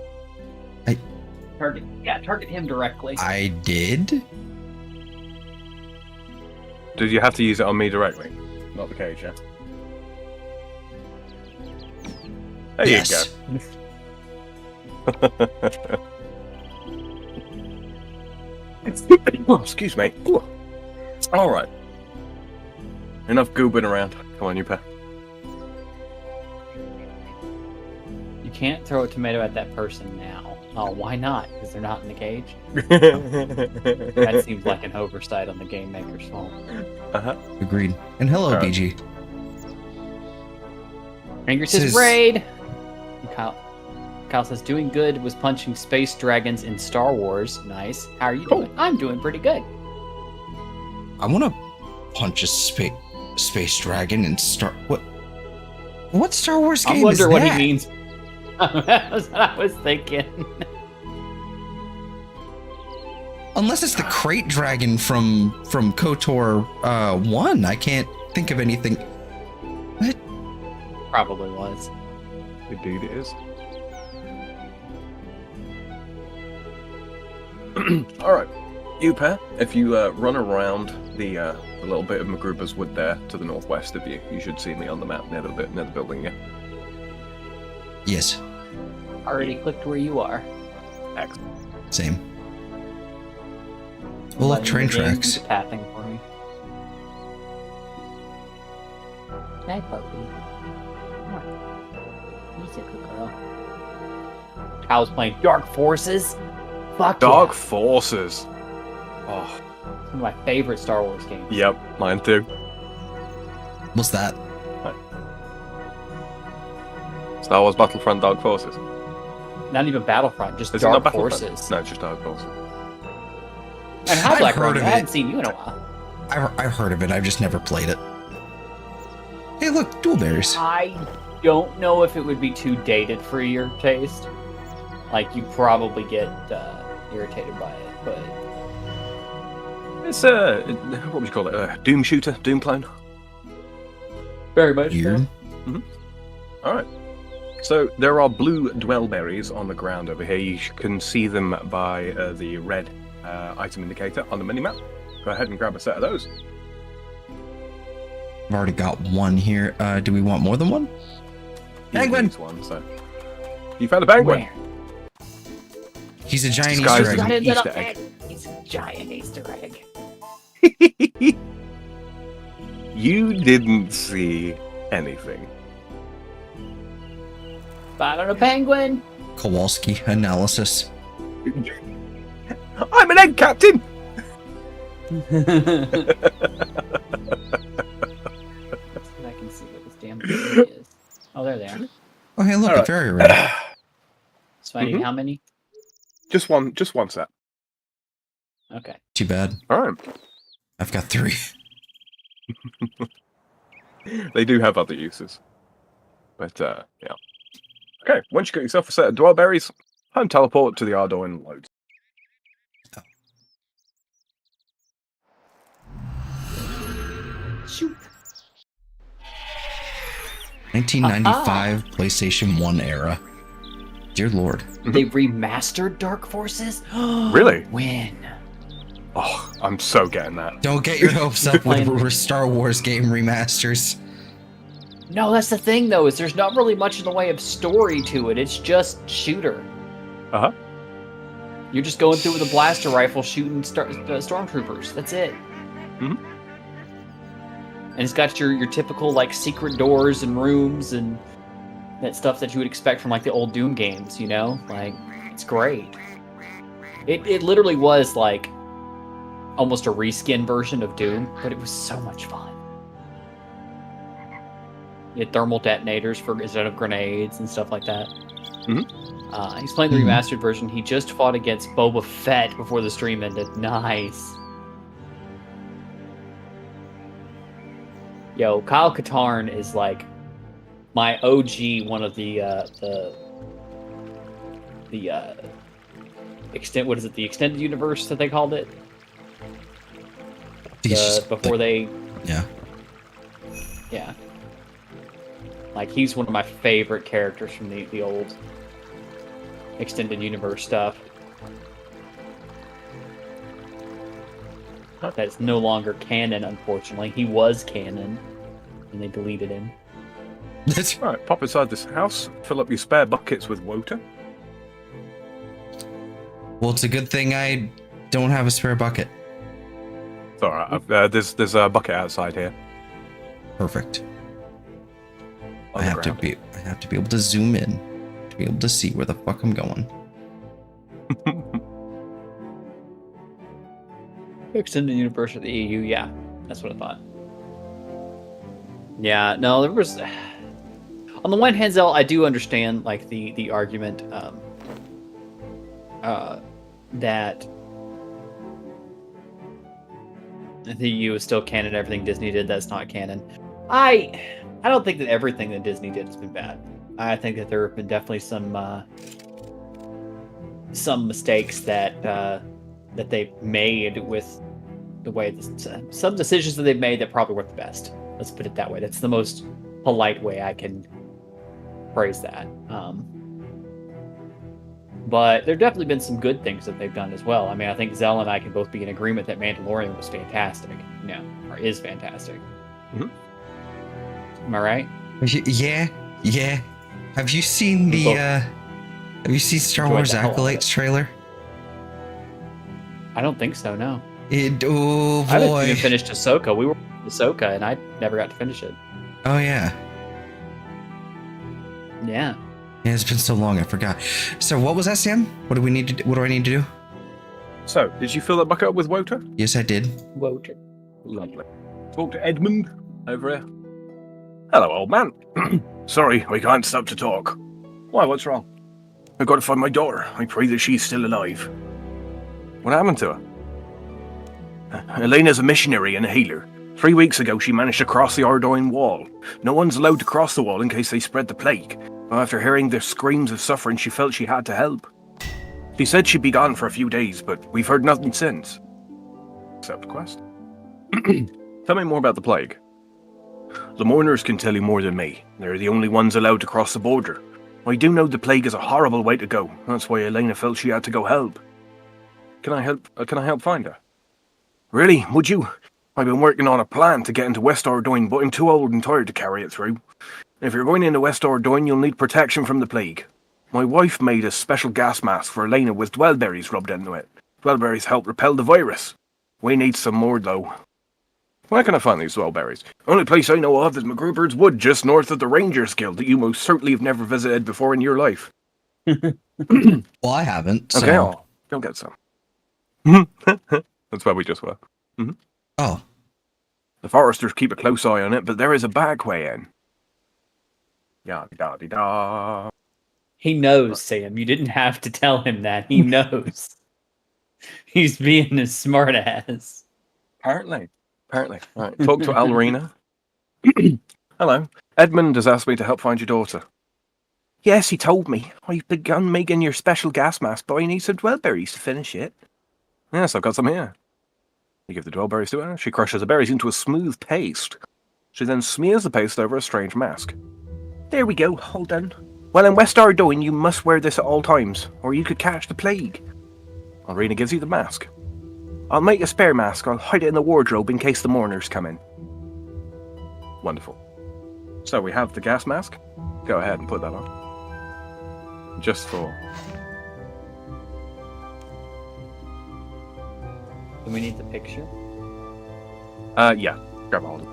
Target him directly. I did? Did you have to use it on me directly? Not the cage, yeah? There Yes. you go. Oh, excuse me. Ooh. All right. Enough goobing around. Come on, you pair. You can't throw a tomato at that person now. Oh, why not? Because they're not in the cage? That seems like an oversight on the game maker's fault. Agreed. And hello, Alright. BG. Angry says raid! And Kyle says, doing good was punching space dragons in Star Wars. Nice. How are you doing? I'm doing pretty good. I want to punch a space dragon and start. What Star Wars game I wonder is what that? he means. That's what I was thinking. Unless it's the crate dragon from KOTOR 1. I can't think of anything. What? Probably was. Indeed it is. Alright. You pair, if you run around the little bit of Magruba's wood there to the northwest of you, you should see me on the map near the building. Yeah. Yes. Already clicked where you are. Excellent. Same. Well, look, train tracks. Tapping for me. Hey, puppy. Come on. He's a good girl. I was playing Dark Forces. Fuck Dark yeah. Forces. Oh. It's one of my favorite Star Wars games. Yep, mine too. What's that? Star Wars Battlefront Dark Forces. Not even Battlefront, just Is it not Dark Battlefront? Forces. No, it's just Dark Forces. And hi, I've Black heard Rogue. of I it. hadn't seen you in a while. I've heard of it. I've just never played it. Hey, look, dual berries. I don't know if it would be too dated for your taste. Like, you probably get irritated by it, but... It's what would you call it? Doom shooter, Doom clone. Very much Weird. All right. So there are blue dwellberries on the ground over here. You can see them by the red item indicator on the minimap. Go ahead and grab a set of those. I've already got one here. Do we want more than one? Penguin! One, so. You found a penguin. Where? He's a giant Disguised Easter as egg. an Easter egg. He's a giant Easter egg. You didn't see anything. Spot on a penguin. Kowalski analysis. I'm an egg captain. I can see what this damn thing is. Oh, there they are. Oh, hey, look, All a right. fairy ring. So I need how many? Just one set. Okay. Too bad. All right. I've got 3. They do have other uses. But, yeah. Okay, once you get yourself a set of dwellberries, home teleport to the Ardoin loads. Shoot. 1995 PlayStation 1 era. Dear Lord. They remastered Dark Forces? Really? When? Oh, I'm so getting that. Don't get your hopes up with Playing- Star Wars game remasters. No, that's the thing though, is there's not really much in the way of story to it. It's just shooter. Uh-huh. You're just going through with a blaster rifle shooting stormtroopers. That's it. Mhm. And it's got your typical like secret doors and rooms and that stuff that you would expect from like the old Doom games, you know? Like, it's great. It literally was like almost a reskin version of Doom, but it was so much fun. You had thermal detonators for instead of grenades and stuff like that. He's playing the remastered version. He just fought against Boba Fett before the stream ended. Nice. Yo, Kyle Katarn is like my OG, one of the what is it? The extended universe that they called it. Before they. Yeah. Yeah. Like, he's one of my favorite characters from the old extended universe stuff. That is no longer canon, unfortunately. He was canon, and they deleted him. That's Right, pop inside this house, fill up your spare buckets with water. Well, it's a good thing I don't have a spare bucket. It's alright, there's a bucket outside here. Perfect. On I the have to be able to zoom in to be able to see where the fuck I'm going. Extended universe of the EU, yeah. That's what I thought. Yeah, no, there was... On the one hand, Zell, I do understand, like, the argument that the EU is still canon, everything Disney did that's not canon. I don't think that everything that Disney did has been bad. I think that there have been definitely some mistakes that they've made with the way some decisions that they've made that probably weren't the best. Let's put it that way. That's the most polite way I can phrase that. But there have definitely been some good things that they've done as well. I mean, I think Zell and I can both be in agreement that Mandalorian was fantastic. Or is fantastic. Mhm. Am I right? Yeah, yeah. Have you seen We the both Have you seen Star enjoyed Wars the hell out of Acolytes it. trailer? I don't think so, no. Oh I haven't even boy. finished Ahsoka. We were Ahsoka, and I never got to finish it. Oh yeah. Yeah. Yeah, it's been so long, I forgot. So what was that, Sam? What do we need to do? What do I need to do? So, did you fill that bucket up with water? Yes, I did. Whoa. Lovely. Talk to Edmund over here. Hello, old man. Sorry, we can't stop to talk. Why, what's wrong? I've got to find my daughter. I pray that she's still alive. What happened to her? Elena's a missionary and a healer. 3 weeks ago, she managed to cross the Ardoin wall. No one's allowed to cross the wall in case they spread the plague. But after hearing the screams of suffering, she felt she had to help. She said she'd be gone for a few days, but we've heard nothing since. Accept quest. Tell me more about the plague. The mourners can tell you more than me. They're the only ones allowed to cross the border. I do know the plague is a horrible way to go. That's why Elena felt she had to go help. Can I help find her? Really? Would you? I've been working on a plan to get into West Ardoin, but I'm too old and tired to carry it through. If you're going into West Ardoin, you'll need protection from the plague. My wife made a special gas mask for Elena with dwellberries rubbed into it. Dwellberries help repel the virus. We need some more, though. Where can I find these dwellberries? Only place I know of is McGrubert's Wood, just north of the Rangers Guild, that you most certainly have never visited before in your life. Well, I haven't. So. Okay, I'll go get some. That's where we just were. Oh. The foresters keep a close eye on it, but there is a back way in. Yada-da-dee-da. He knows, Sam. You didn't have to tell him that. He knows. He's being a smart ass. Apparently. Right, talk to Alrina. Hello. Edmund has asked me to help find your daughter. Yes, he told me. I've begun making your special gas mask, but I need some dwellberries to finish it. Yes, I've got some here. You give the dwellberries to her. She crushes the berries into a smooth paste. She then smears the paste over a strange mask. There we go, all done. Well, in West Ardoin, you must wear this at all times, or you could catch the plague. Alrina gives you the mask. I'll make a spare mask. I'll hide it in the wardrobe in case the mourners come in. Wonderful. So we have the gas mask. Go ahead and put that on. Just for... Do we need the picture? Yeah. Grab a hold of it.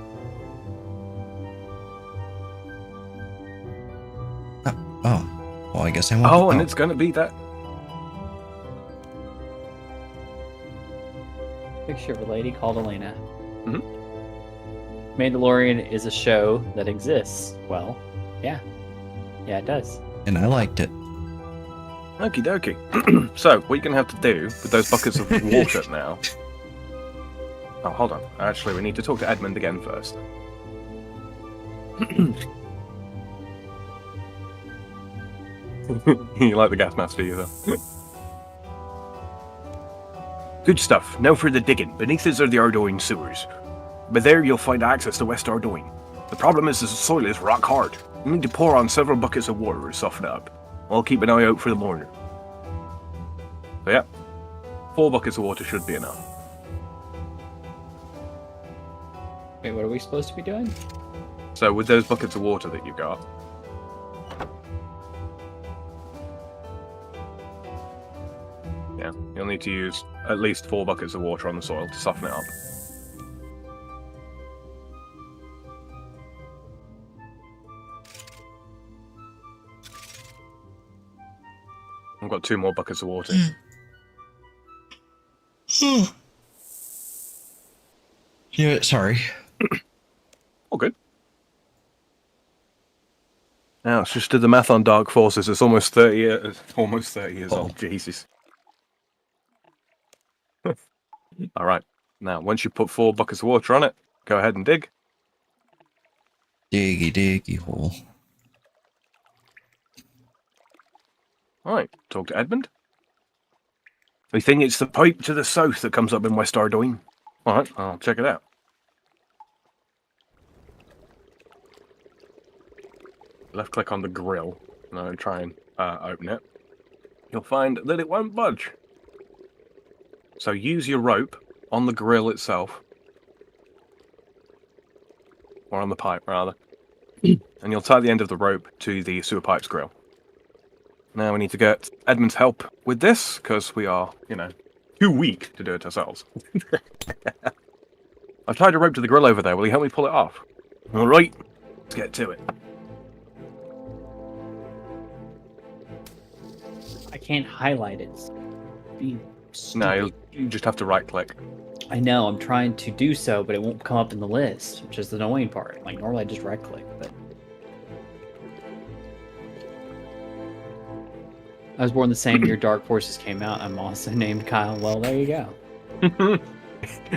Oh. Well, I guess I won't. Oh, and it's going to be that... Picture of a lady called Elena. Mhm. Mandalorian is a show that exists. Well, yeah. Yeah, it does. And I liked it. Okie dokie. So, what you're going to have to do with those buckets of water now... Oh, hold on. Actually, we need to talk to Edmund again first. You like the gas mask, do you, though? Good stuff. Now for the digging. Beneath us are the Ardoin sewers. But there you'll find access to West Ardoin. The problem is the soil is rock hard. You need to pour on several buckets of water to soften it up. I'll keep an eye out for the mourner. So yeah, 4 buckets of water should be enough. Wait, what are we supposed to be doing? So with those buckets of water that you've got, yeah, you'll need to use at least 4 buckets of water on the soil to soften it up. I've got 2 more buckets of water. Yeah, sorry. All good. Now, it's just did the math on Dark Forces. It's almost 30 years, old. Jesus. All right. Now, once you put 4 buckets of water on it, go ahead and dig. Diggy diggy hole. All right. Talk to Edmund. We think it's the pipe to the south that comes up in West Ardoin. All right. I'll check it out. Left click on the grill and I'll try and open it. you'll find that it won't budge. So use your rope on the grill itself. Or on the pipe, rather. And you'll tie the end of the rope to the sewer pipe's grill. Now we need to get Edmund's help with this, because we are, too weak to do it ourselves. I've tied a rope to the grill over there. Will you help me pull it off? All right. Let's get to it. I can't highlight it. No, you just have to right-click. I know, I'm trying to do so, but it won't come up in the list, which is the annoying part. Like, normally I just right-click, but... I was born the same year Dark Forces came out. I'm also named Kyle. Well, there you go.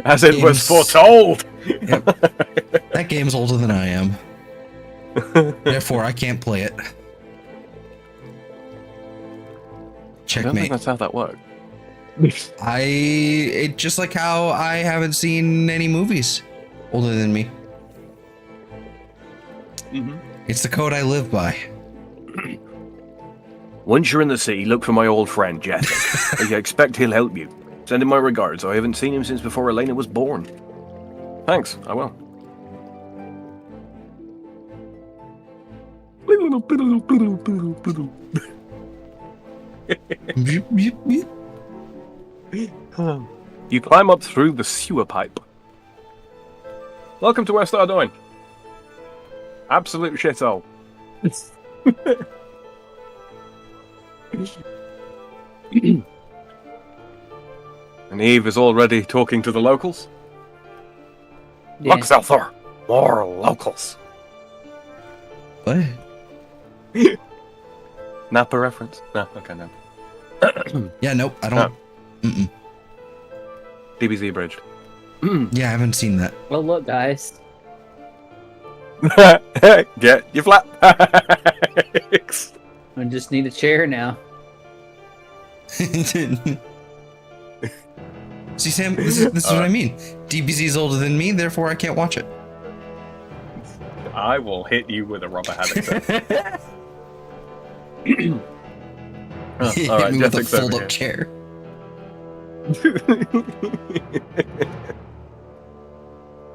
As it was foretold! Yep. That game's older than I am. Therefore, I can't play it. I don't think Checkmate. that's how that works. It just like how I haven't seen any movies older than me. Mm-hmm. It's the code I live by. Once you're in the city, look for my old friend, Jessica. I expect he'll help you. Send him my regards. I haven't seen him since before Elena was born. Thanks, I will. You climb up through the sewer pipe. Welcome to West Ardoyne. Absolute shithole. And Eve is already talking to the locals. Yeah. Look, Zelthor, more locals. What? Napa reference? No, okay, no. Yeah, nope, I don't. Mm-mm. DBZ bridged. Yeah, I haven't seen that. Well, look, guys. Get your flat. I just need a chair now. See, Sam, this is what I mean. DBZ is older than me, therefore I can't watch it. I will hit you with a rubber hammer. Hit All right, me with a Jessic's over fold-up here. chair.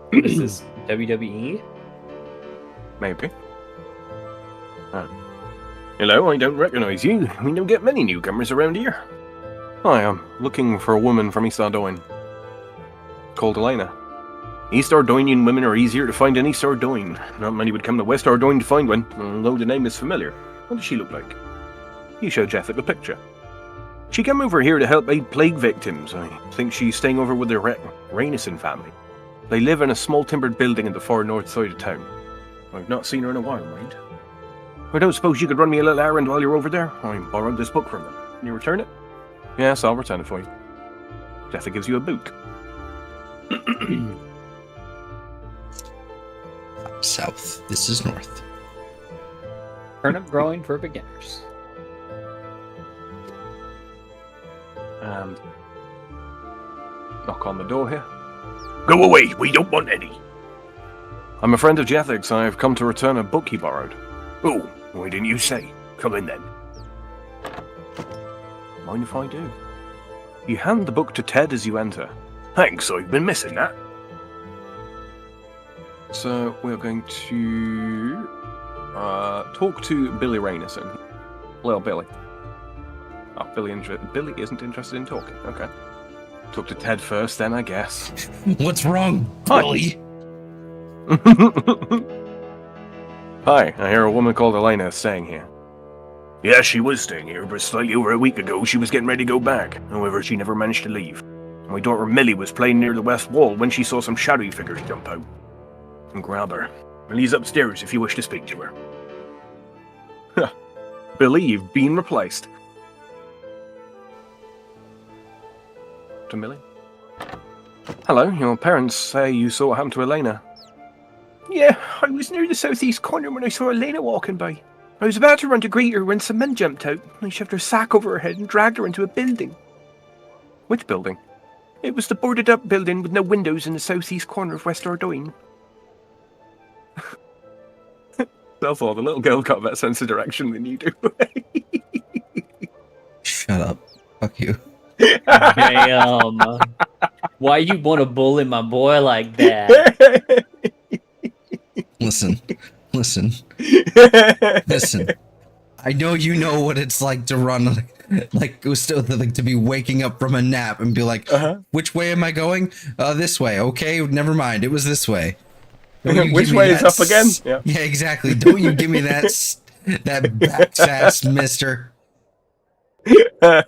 What is this? WWE? Maybe. Hello, I don't recognize you. We don't get many newcomers around here. Hi, I'm looking for a woman from East Ardoyne. Called Elena. East Ardoynian women are easier to find in East Ardoyne. Not many would come to West Ardoyne to find one, although the name is familiar. What does she look like? You showed Jessica a picture. She came over here to help aid plague victims. I think she's staying over with the Rainison family. They live in a small timbered building in the far north side of town. I've not seen her in a while, mind. I don't suppose you could run me a little errand while you're over there? I borrowed this book from them. Can you return it? Yes, I'll return it for you. Jessica gives you a book. South. This is north. Turnip growing for beginners. And knock on the door here. Go away, we don't want any. I'm a friend of Jethic's. I've come to return a book he borrowed. Oh, why didn't you say? Come in then. Mind if I do? You hand the book to Ted as you enter. Thanks, I've been missing that. So we're going to talk to Billy Rainison. Little Billy. Oh, Billy isn't interested in talking. Okay. Talk to Ted first, then I guess. What's wrong, Hi. Billy? Hi, I hear a woman called Elena is staying here. Yeah, she was staying here, but slightly over a week ago she was getting ready to go back. However, she never managed to leave. My daughter Millie was playing near the west wall when she saw some shadowy figures jump out. And grab her. Millie's upstairs if you wish to speak to her. Billy, you've been replaced. To Millie. Hello, your parents say you saw what happened to Elena. Yeah, I was near the southeast corner when I saw Elena walking by. I was about to run to greet her when some men jumped out. They shoved her sack over her head and dragged her into a building. Which building? It was the boarded up building with no windows in the southeast corner of West Ardoyne. Therefore, the little girl got a better sense of direction than you do. Shut Shut up. Fuck you. Damn. Why you want to bully my boy like that? Listen. I know you know what it's like to run, like to be waking up from a nap and be like, which way am I going? This way. Okay, never mind. It was this way. Which way is up again? Yeah, exactly. Don't you give me that back sass, mister. All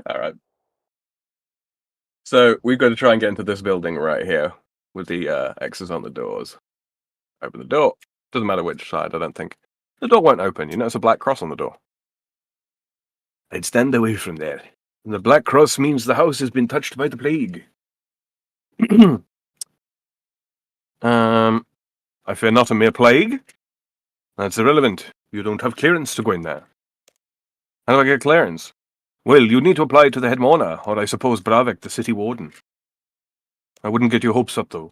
right. So we've got to try and get into this building right here with the X's on the doors. Open the door. Doesn't matter which side, I don't think. The door won't open. You notice a black cross on the door. I'd stand away from there. And the black cross means the house has been touched by the plague. I fear not a mere plague. That's irrelevant. You don't have clearance to go in there. How do I get clearance? Well, you need to apply to the head mourner, or I suppose Bravik, the city warden. I wouldn't get your hopes up, though.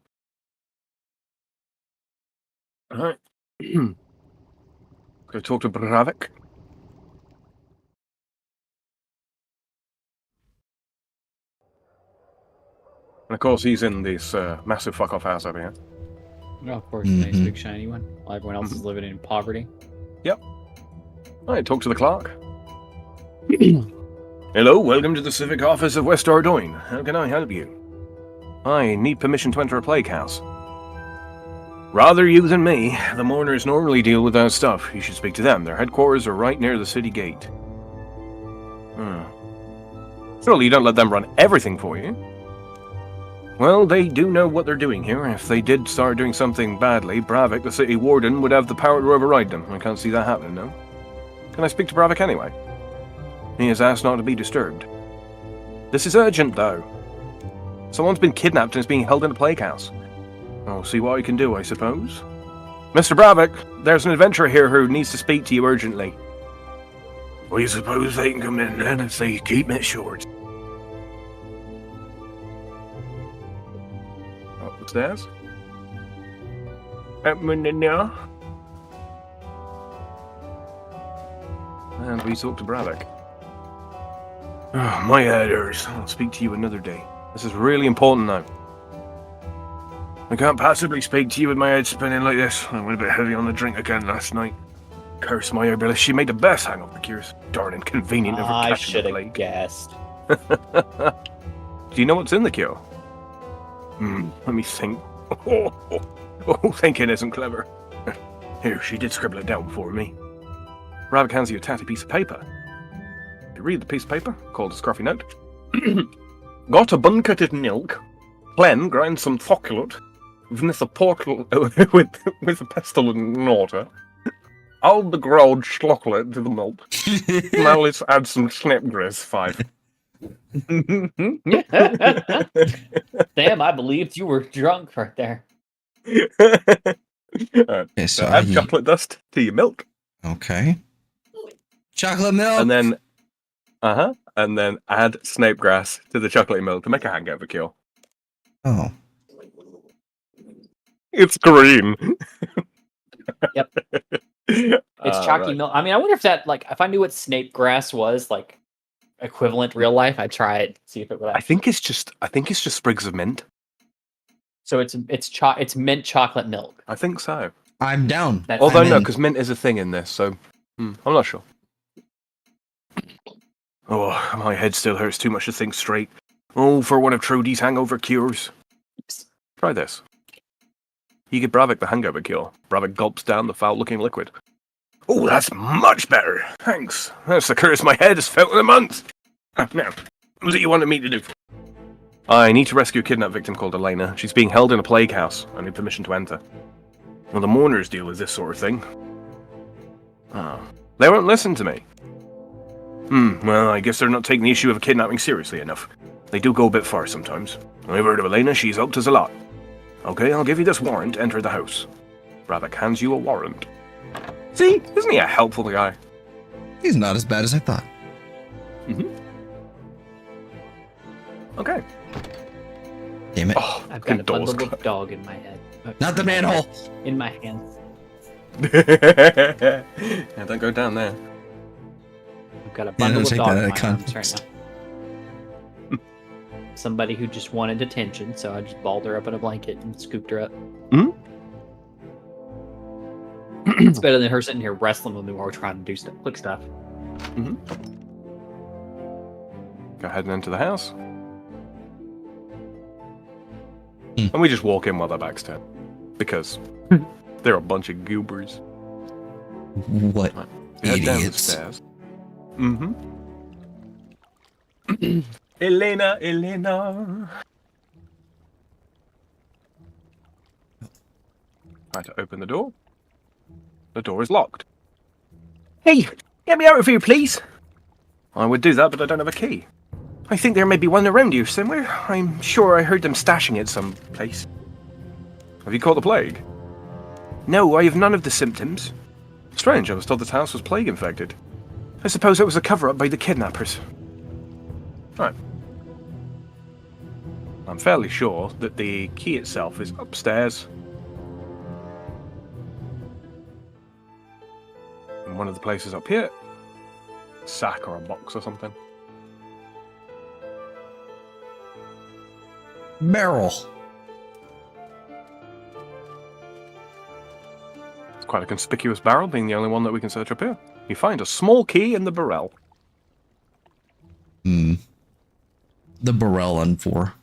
Alright. Go talk to Bravik. And of course, he's in this massive fuck-off house over here. Oh, of course, nice big shiny one. While everyone else is living in poverty. Yep. Alright, talk to the clerk. Hello, welcome to the Civic Office of West Ardoyne. How can I help you? I need permission to enter a plague house. Rather you than me. The mourners normally deal with that stuff. You should speak to them. Their headquarters are right near the city gate. Surely you don't let them run everything for you. Well, they do know what they're doing here. If they did start doing something badly, Bravik, the city warden, would have the power to override them. I can't see that happening, no? Can I speak to Bravik anyway? He has asked not to be disturbed. This is urgent, though. Someone's been kidnapped and is being held in a plague house. I'll see what I can do, I suppose. Mr. Bravik, there's an adventurer here who needs to speak to you urgently. We suppose they can come in then if they keep it short. Upstairs? Now. And we talk to Bravik. Oh, my headers. I'll speak to you another day. This is really important now. I can't possibly speak to you with my head spinning like this. I went a bit heavy on the drink again last night. Curse my ability. She made the best hangover cures. Darn inconvenient. Never I catching should the have plague. guessed. Do you know what's in the cure? Let me think. Thinking isn't clever. Here, she did scribble it down for me. Bravik hands you a tatty piece of paper. You read the piece of paper, called a scruffy note. Got a bun-cutted milk. Glen grind some thoculate. With a portal with a pestle and mortar. Add the growed schlocklet to the milk. Now let's add some snapgrass 5. Damn, I believed you were drunk right there. Okay, so add chocolate dust to your milk. Okay. Chocolate milk. And then and then add snapegrass to the chocolate milk to make a hangover cure. Oh. It's green. Yep. It's chalky milk. I mean, I wonder if that, like, if I knew what snape grass was, like, equivalent real life, I'd try it, see if it would. I think it's just sprigs of mint. So it's mint chocolate milk. I think so. I'm down. Although I'm no, in. because mint is a thing in this, so I'm not sure. Oh, my head still hurts too much to think straight. Oh, for one of Trudy's hangover cures. Try this. You give Bravik the hangover cure. Bravik gulps down the foul-looking liquid. Oh, that's much better. Thanks. That's the curse my head has felt in a month. Now, what was it you wanted me to do? I need to rescue a kidnapped victim called Elena. She's being held in a plague house. I need permission to enter. Well, the mourners deal with this sort of thing. Oh. They won't listen to me. Well, I guess they're not taking the issue of kidnapping seriously enough. They do go a bit far sometimes. I've heard of Elena, she's helped us a lot. Okay, I'll give you this warrant, enter the house. Bravik hands you a warrant. See, isn't he a helpful guy? He's not as bad as I thought. Okay. Damn it. Oh, I've got a doors bundle of dog in my head. Not the manhole. In my hands. Yeah, don't go down there. got a bundle of take dog that in out my of arms right context. now. Somebody who just wanted attention, so I just balled her up in a blanket and scooped her up. Hmm? It's better than her sitting here wrestling with me while we're trying to do stuff, quick stuff. Mm-hmm. Go ahead and enter the house. And we just walk in while their backs turned. Because they're a bunch of goobers. What Head down the idiots. stairs. Mm-hmm. Elena. Try to open the door. The door is locked. Hey, get me out of here, please. I would do that, but I don't have a key. I think there may be one around here somewhere. I'm sure I heard them stashing it someplace. Have you caught the plague? No, I have none of the symptoms. Strange, I was told this house was plague infected. I suppose it was a cover-up by the kidnappers. Right. I'm fairly sure that the key itself is upstairs. In one of the places up here. A sack or a box or something. Barrel. It's quite a conspicuous barrel, being the only one that we can search up here. You find a small key in the barrel. The barrel on 4.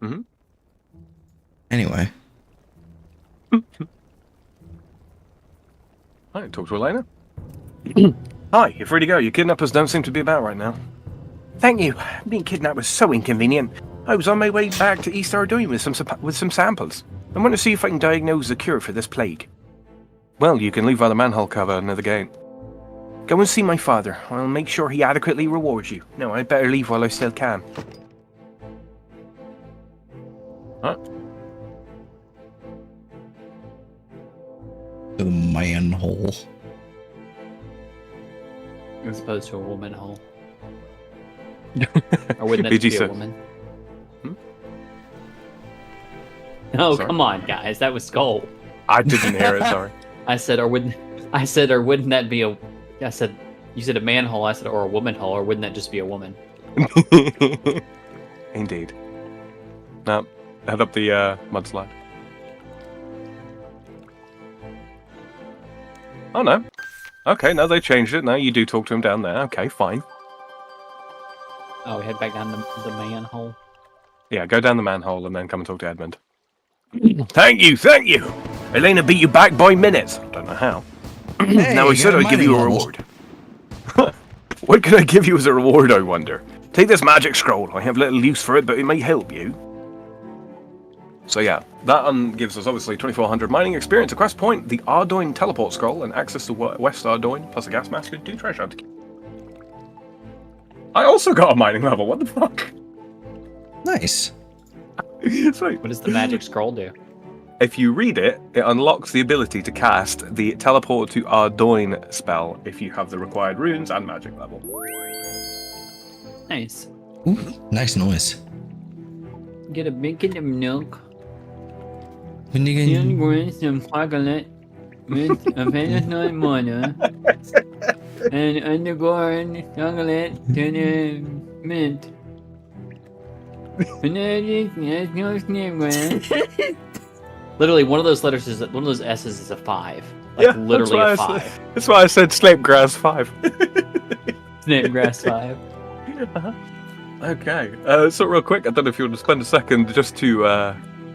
Mm-hmm. Anyway. Hi, talk to Elena. Hi, you're free to go. Your kidnappers don't seem to be about right now. Thank you. Being kidnapped was so inconvenient. I was on my way back to East Ardoin with some samples. I want to see if I can diagnose a cure for this plague. Well, you can leave by the manhole cover near the gate. Go and see my father. I'll make sure he adequately rewards you. No, I'd better leave while I still can. Huh? The manhole. As opposed to a woman hole. Or wouldn't that BG be a said- woman? Hmm? Oh, Sorry? come on, guys. That was Skull. I didn't hear it, sorry. I said, or wouldn't that be a... I said, you said a man hole. I said, or a woman hole, or wouldn't that just be a woman? Indeed. Now, head up the mudslide. Oh no. Okay, now they changed it. Now you do talk to him down there. Okay, fine. Oh, we head back down the man hole. Yeah, go down the manhole and then come and talk to Edmund. Thank you. Elena beat you back by minutes. Don't know how. Hey, Now I said I'd give you a reward. What can I give you as a reward, I wonder? Take this magic scroll. I have little use for it, but it may help you. So yeah, that gives us obviously 2400 mining experience, a quest point, the Ardoin teleport scroll, and access to West Ardoin, plus a gas mask and 2 treasure hunt. I also got a mining level, what the fuck? Nice. Sweet. What does the magic scroll do? If you read it, it unlocks the ability to cast the teleport to Ardoin spell if you have the required runes and magic level. Nice. Ooh, nice noise. Get a bacon of milk. When you Then can... with some chocolate with a peanut water and undergone chocolate to the mint. Literally, one of those letters is one of those S's is a 5. Like literally a 5. That's why I said Snape Grass 5. Snape Grass 5. Okay, so real quick, I don't know if you want to spend a second just to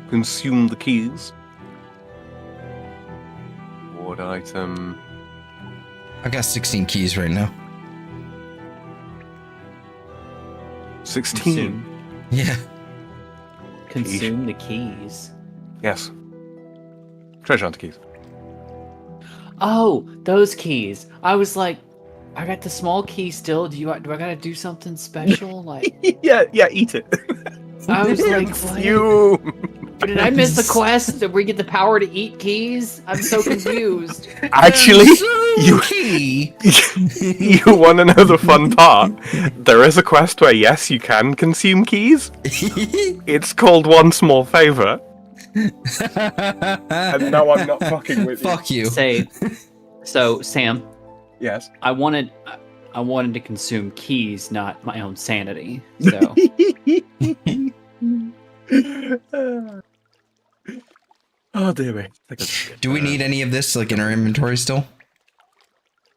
consume the keys. What item? I got 16 keys right now. 16. Yeah. Consume the keys. Yes. Treasure hunter keys. Oh, those keys. I was like, I got the small key still. Do I gotta do something special? Like, yeah, eat it. I was like, what? Consume. Did I miss the quest that we get the power to eat keys? I'm so confused. Actually, you Key. you want to know the fun part? There is a quest where yes, you can consume keys. It's called One Small Favor. And no, I'm not fucking with you. Fuck you. So, Sam, Yes. I wanted I wanted to consume keys, not my own sanity. So Oh dear me. Do we need any of this like in our inventory still?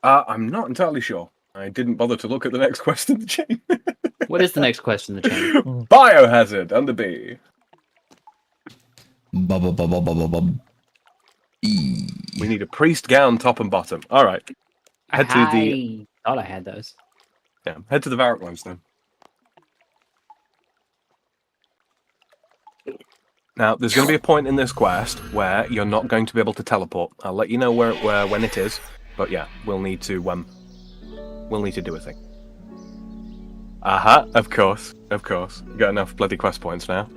I'm not entirely sure. I didn't bother to look at the next quest in the chain. what is the next question in the chain? Biohazard under B. Bubble bubble bubble bubble. We need a priest gown, top and bottom. All right. Head to the. I thought I had those. Yeah, head to the Varrock ones then. Now, there's going to be a point in this quest where you're not going to be able to teleport. I'll let you know where when it is, but yeah, we'll need to do a thing. Of course. You got enough bloody quest points now.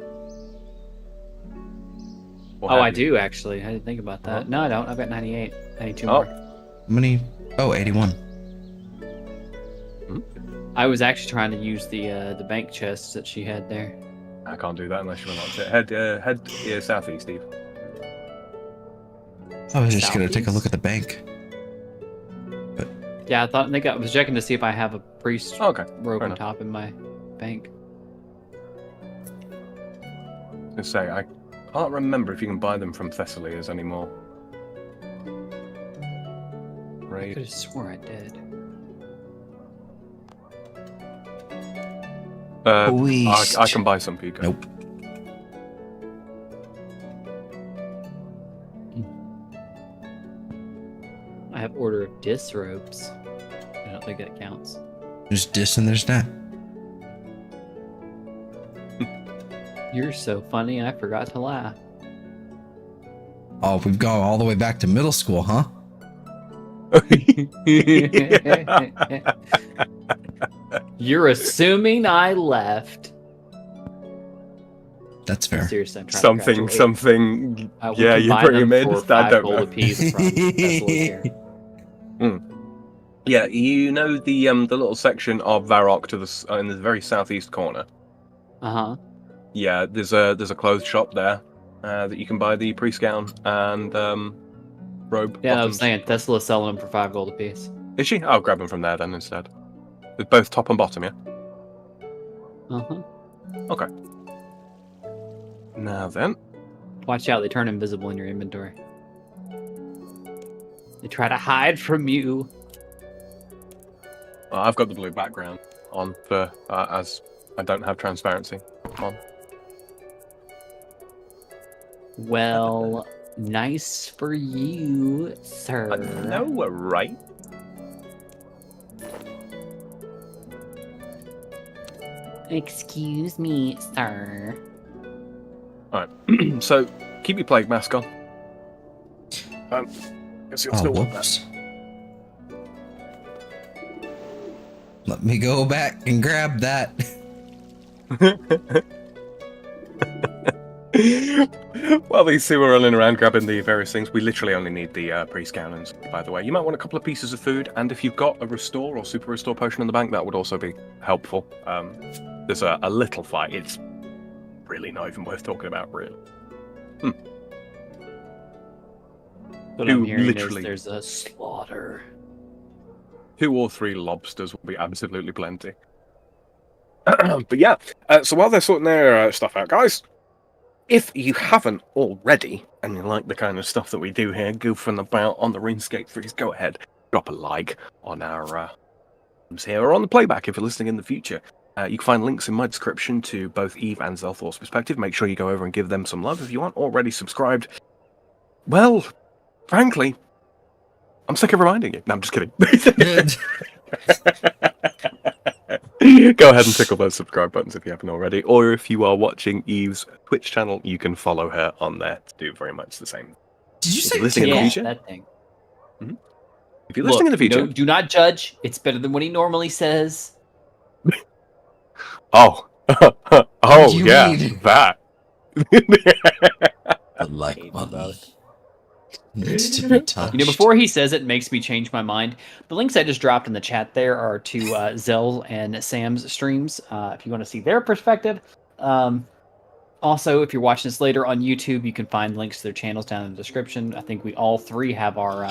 Oh, I do actually. I didn't think about that. No, I don't. I've got 98. I need 2 more. How many? Oh, 81. I was actually trying to use the bank chests that she had there. I can't do that unless you unlocked it. Head southeast, Steve. I was just gonna take a look at the bank. Yeah, I was checking to see if I have a priest robe fair on enough. top in my bank. Let's say I can't remember if you can buy them from Thessalias anymore. I Right. could have swore I did. I can buy some, Pico. Nope. I have Order of Disrobes. I don't think that counts. There's this and there's that. You're so funny, I forgot to laugh. Oh, we've gone all the way back to middle school, huh? You're assuming I left. That's fair. Seriously, I'm trying to graduate. something. We Yeah, can you buy bring them him in. for I 5 don't gold know. apiece from Thessalias here. Yeah, you know the little section of Varrock to the in the very southeast corner. Uh-huh. Yeah, there's a clothes shop there that you can buy the priest gown and robe. Yeah, I bottoms. was saying Thessalia's selling them for 5 gold apiece. Is she? I'll grab them from there then instead. With both top and bottom, yeah. Uh-huh. Okay. Now then. Watch out, they turn invisible in your inventory. They try to hide from you. Well, I've got the blue background on for as I don't have transparency on. Well, nice for you, sir. No, we're right. Excuse me, sir. Alright. So keep your plague mask on. Guess you'll Oh, still want that. whoops. Let me go back and grab that. While these two are running around grabbing the various things, we literally only need the priest gallons, by the way. You might want a couple of pieces of food, and if you've got a restore or super restore potion in the bank, that would also be helpful. There's a little fight. It's really not even worth talking about, really. What Who I'm hearing literally- is there's a slaughter. 2 or 3 lobsters will be absolutely plenty. But yeah, so while they're sorting their stuff out, guys, if you haven't already, and you like the kind of stuff that we do here, goofing about on the Runescape 3s, go ahead, drop a like on our here or on the playback if you're listening in the future. You can find links in my description to both Eve and Zelthor's perspective. Make sure you go over and give them some love. If you aren't already subscribed, well, frankly, I'm sick of reminding you. No, I'm just kidding. Go ahead and tickle those subscribe buttons if you haven't already. Or if you are watching Eve's Twitch channel, you can follow her on there to do very much the same. Did you If say you're listening in the Yeah, future? that thing. If you're listening in the future... No, do not judge. It's better than what he normally says. Oh. Oh, do you yeah. mean? That. The like button needs to be touched. You know, before he says it makes me change my mind. The links I just dropped in the chat there are to Zell and Sam's streams, if you want to see their perspective. Also, if you're watching this later on YouTube, you can find links to their channels down in the description. I think we all 3 have our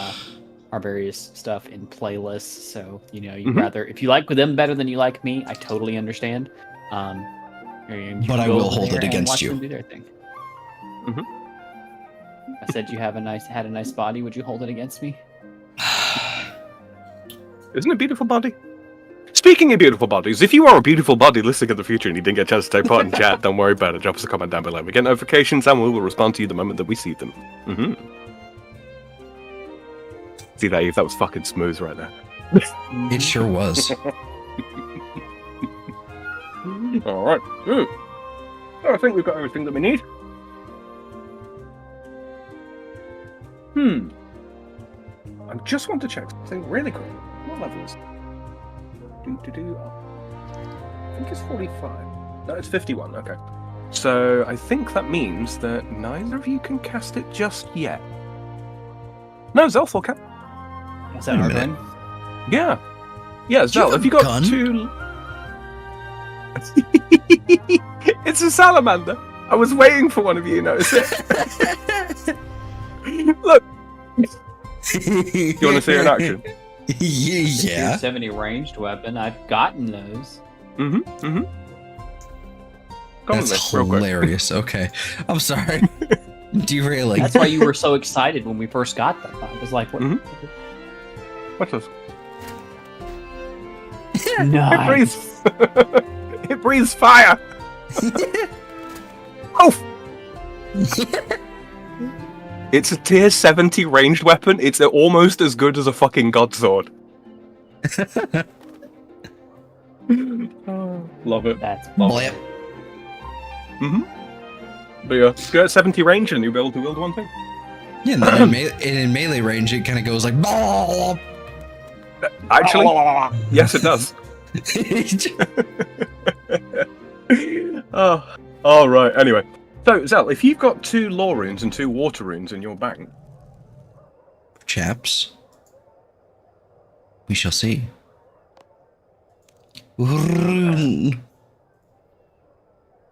our various stuff in playlists. So you'd Mhm. rather, if you like them better than you like me, I totally understand. And you But can I go will over hold there it and against watch you. them do their thing. Mhm. I said you had a nice body. Would you hold it against me? Isn't it a beautiful body? Speaking of beautiful bodies, if you are a beautiful body listening in the future and you didn't get a chance to take part in chat, don't worry about it. Drop us a comment down below. We get notifications and we will respond to you the moment that we see them. See that, Eve? That was fucking smooth right there. It sure was. Alright. So I think we've got everything that we need. I just want to check something really quick. What level is it? I think it's 45. No, it's 51. Okay. So I think that means that neither of you can cast it just yet. No, Zelthor can. Is that Wait a our minute. gun? Yeah. Yeah, Zel, have have you a got gun? 2... It's a salamander. I was waiting for one of you to notice it. Look. You want to see it in action? Yeah. 270 ranged weapon. I've gotten those. Come with That's me, real quick. hilarious. Okay. I'm sorry. Derailing. That's why you were so excited when we first got them. I was like, what? What's this? Nice. It breathes. It breathes fire. Oh! It's a tier 70 ranged weapon. It's almost as good as a fucking god sword. Love it. That's Blip. But yeah, go at 70 range and you'll be able to wield one thing. Yeah, and then in melee range, it kind of goes like. Actually, yes, it does. Oh, all right. Anyway, so Zel, if you've got 2 law runes and 2 water runes in your bank, Chaps, we shall see. Rune.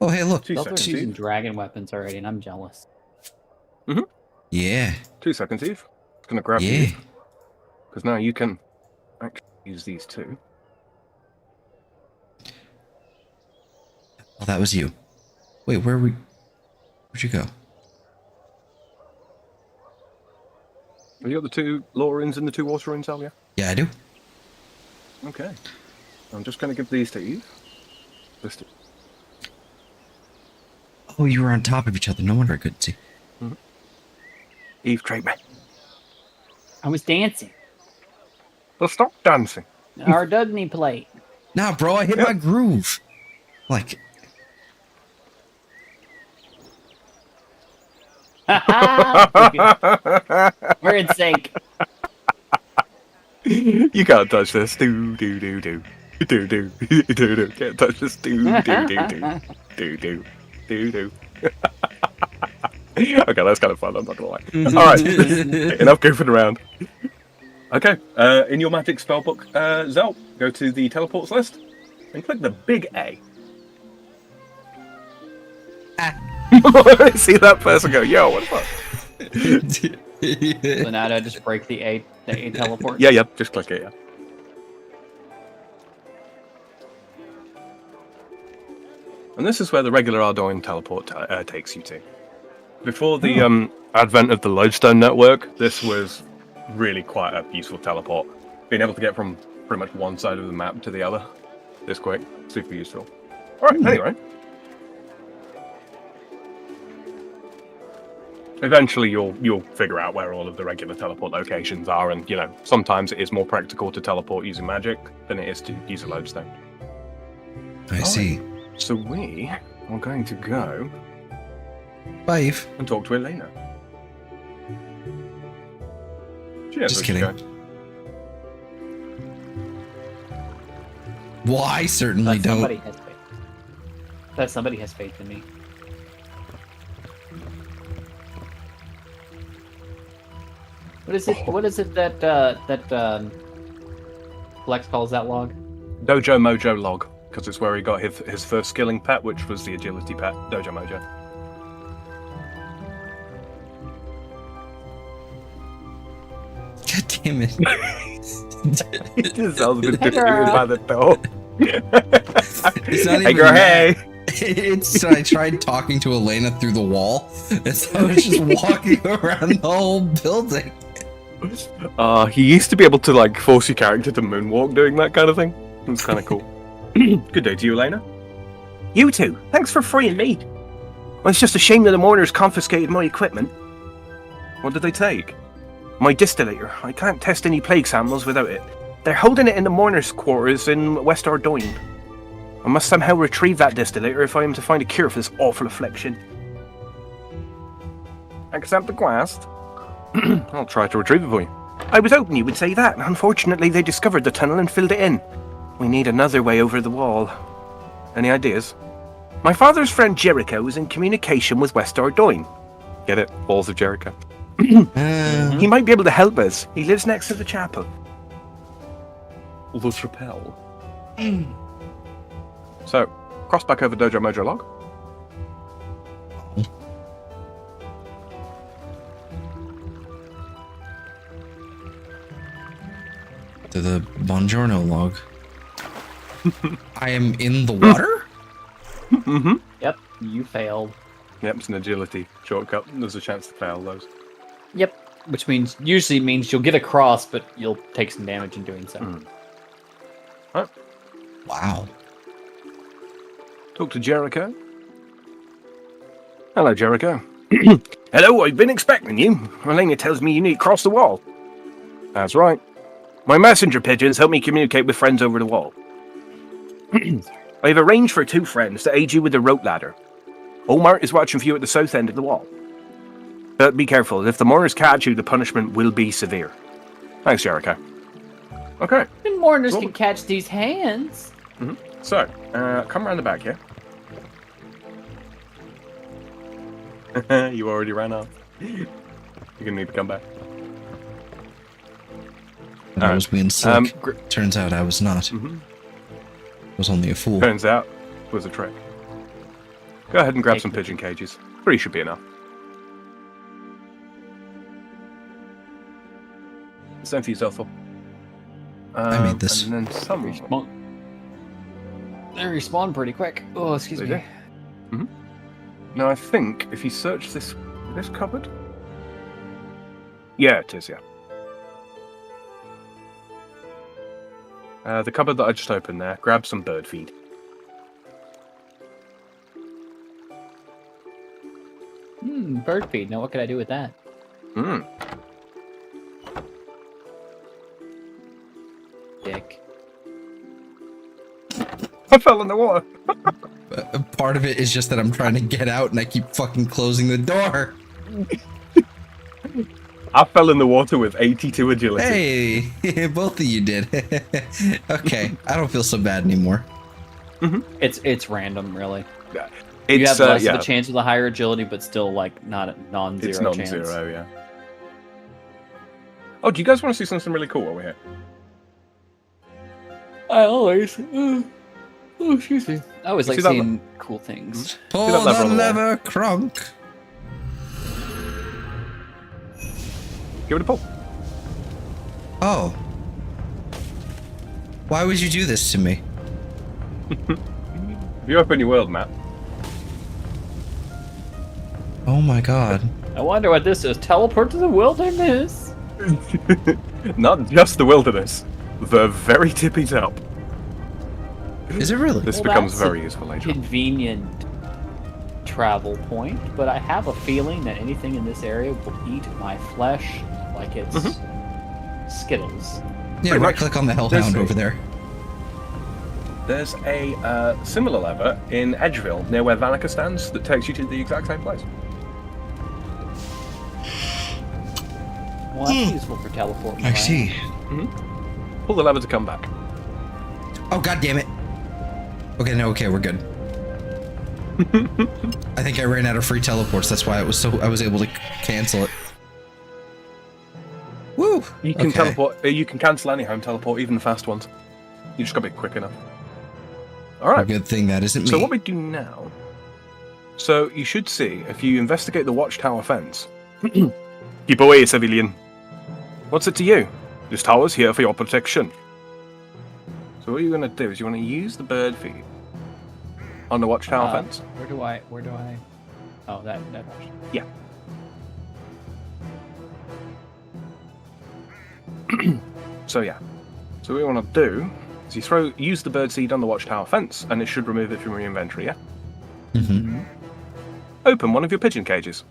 Oh, hey, look. 2 Zelthor's seconds, using Eve. dragon weapons already, and I'm jealous. Yeah. 2 seconds, Eve. It's gonna grab Yeah. you because now you can actually use these 2. Oh, that was you. Wait, where'd you go? Have you got the 2 law runes and the 2 water runes, Zel? Yeah. Yeah, I do. Okay. I'm just gonna give these to Eve. Just Oh, you were on top of each other. No wonder I couldn't see. Eve, trade me. I was dancing. Well, stop dancing. Our Dugny plate. Nah, bro, I hit my groove. Like, We're in sync. You can't touch this. Do do do do do do do do. Can't touch this. Do do do do do do do do. Okay, that's kind of fun. I'm not gonna lie. All right, enough goofing around. Okay, in your magic spellbook, Zel, go to the teleports list and click the big A. See that person go, yo, what the fuck? So now I just break the A teleport. Yeah, just click it, yeah. And this is where the regular Ardoin teleport takes you to. Before the advent of the Lodestone network, this was really quite a useful teleport. Being able to get from pretty much one side of the map to the other this quick, super useful. Alright, anyway. Eventually you'll figure out where all of the regular teleport locations are, and sometimes it is more practical to teleport using magic than it is to use a lodestone. I see. So we are going to go Bye, Eve. and talk to Elena. She knows Just where she's kidding. going. Well, I certainly That somebody don't. has faith. That somebody has faith in me. What is it? What is it that Flex calls that log? Dojo Mojo log, because it's where he got his first skilling pet, which was the agility pet, Dojo Mojo. God damn it. It just sounds a bit defeated by the thought. It's not Hey even girl, that. hey! It's I tried talking to Elena through the wall, and so I was just walking around the whole building. He used to be able to like force your character to moonwalk doing that kind of thing. It was kind of cool. Good day to you, Elena. You too. Thanks for freeing me. Well, it's just a shame that the mourners confiscated my equipment. What did they take? My distillator. I can't test any plague samples without it. They're holding it in the mourners' quarters in West Ardoyne. I must somehow retrieve that distillator if I am to find a cure for this awful affliction. Accept the quest. I'll try to retrieve it for you. I was hoping you would say that. Unfortunately, they discovered the tunnel and filled it in. We need another way over the wall. Any ideas? My father's friend Jericho is in communication with West Ardoyne. Get it? Walls of Jericho. He might be able to help us. He lives next to the chapel. The chapel. So, cross back over Dojo Mojo log. To the Buongiorno log. I am in the water? Mm-hmm. Yep, you failed. Yep, it's an agility shortcut. There's a chance to fail those. Yep, which usually means you'll get across, but you'll take some damage in doing so. Right. Wow. Talk to Jericho. Hello, Jericho. Hello, I've been expecting you. Elena tells me you need to cross the wall. That's right. My messenger pigeons help me communicate with friends over the wall. I've arranged for 2 friends to aid you with the rope ladder. Omar is watching for you at the south end of the wall. But be careful, if the mourners catch you, the punishment will be severe. Thanks, Jericho. Okay. The mourners can catch these hands. So, come around the back here. You already ran off. You're gonna need to come back. I was being slick. Turns out I was not. I was only a fool. Turns out it was a trick. Go ahead and grab some pigeon cages. 3 should be enough. Same for yourself, Phil. I made this. And then some. They respawn pretty quick. Oh, excuse me. Now I think if you search this cupboard. Yeah, it is. Yeah. The cupboard that I just opened there. Grab some bird feed. Bird feed. Now what could I do with that? Dick. I fell in the water. Part of it is just that I'm trying to get out and I keep fucking closing the door. I fell in the water with 82 agility. Hey, both of you did. Okay, I don't feel so bad anymore. It's random, really. It's, you have less of a chance with a higher agility, but still like not a non-zero It's chance. non-zero, yeah. Oh, do you guys want to see something really cool over here? I always. Oh, excuse me. I always like seeing cool things. Pull the lever, Crunk. Give it a pull. Oh. Why would you do this to me? If you open your world map. Oh my god. I wonder what this is. Teleport to the wilderness. Not just the wilderness. The very tippy top. Is it really? This becomes that's very useful later. Convenient travel point, but I have a feeling that anything in this area will eat my flesh like it's Skittles. Yeah, right click on the hellhound over there. There's a similar lever in Edgeville, near where Vanica stands, that takes you to the exact same place. Well, that's useful for teleporting. I see. Pull the lever to come back. Oh god damn it. Okay, no, okay, we're good. I think I ran out of free teleports, that's why I was able to cancel it. Woo! You can teleport. You can cancel any home teleport, even the fast ones. You just got to be quick enough. All right. Good thing that isn't me. So what we do now? So you should see if you investigate the watchtower fence. Keep away, civilian. What's it to you? This tower's here for your protection. So what you're going to do is you want to use the bird feed on the watchtower fence. Where do I? Oh, that. Yeah. So yeah. So what you want to do is you use the bird seed on the watchtower fence, and it should remove it from your inventory. Yeah. Mm-hmm. Open one of your pigeon cages.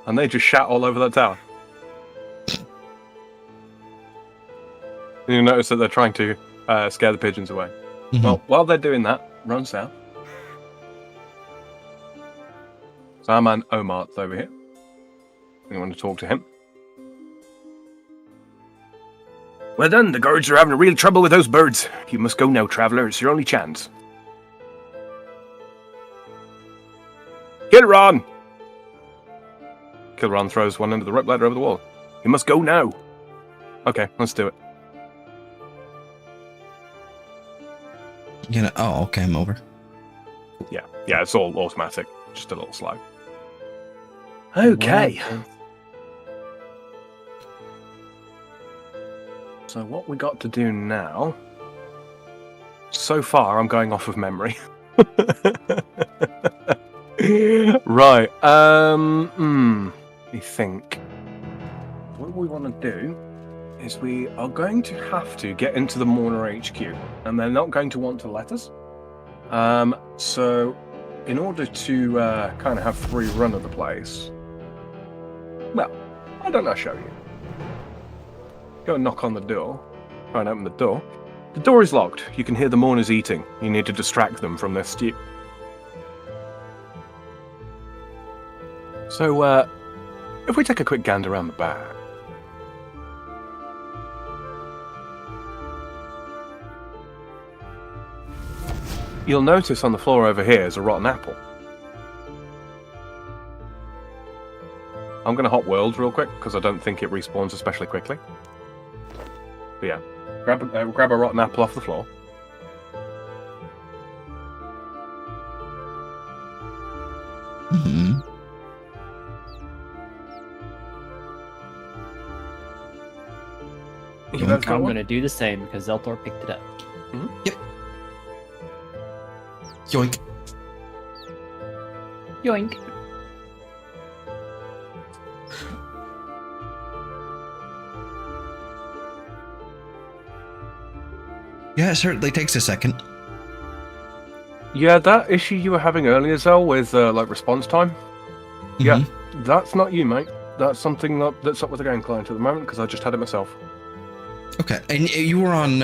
And they just shat all over that tower. And you notice that they're trying to scare the pigeons away. Mm-hmm. Well, while they're doing that, run south. So our man Omar's over here. You want to talk to him? Well done, the guards are having real trouble with those birds. You must go now, traveller. It's your only chance. Kilron! Kilron throws one end of the rope ladder over the wall. You must go now. Okay, let's do it. Oh, okay, I'm over. Yeah, it's all automatic. Just a little slide. Okay. So what we got to do now... So far, I'm going off of memory. Right, I think... What we want to do is we are going to have to get into the Mourner HQ, and they're not going to want to let us. So, in order to kind of have free run of the place... Well, why don't I show you? Go and knock on the door. Try and open the door. The door is locked. You can hear the mourners eating. You need to distract them from their stew. So, if we take a quick gander around the back. You'll notice on the floor over here is a rotten apple. I'm going to hot world real quick, because I don't think it respawns especially quickly. But yeah, grab a rotten apple off the floor. Mm-hmm. You guys got I'm one? going to do the same because Zeltor picked it up. Yep. Yoink. Yoink. Yeah, it certainly takes a second. Yeah, that issue you were having earlier, Zell, with like response time. Yeah, that's not you, mate. That's something that's up with the game client at the moment because I just had it myself. Okay, and you were on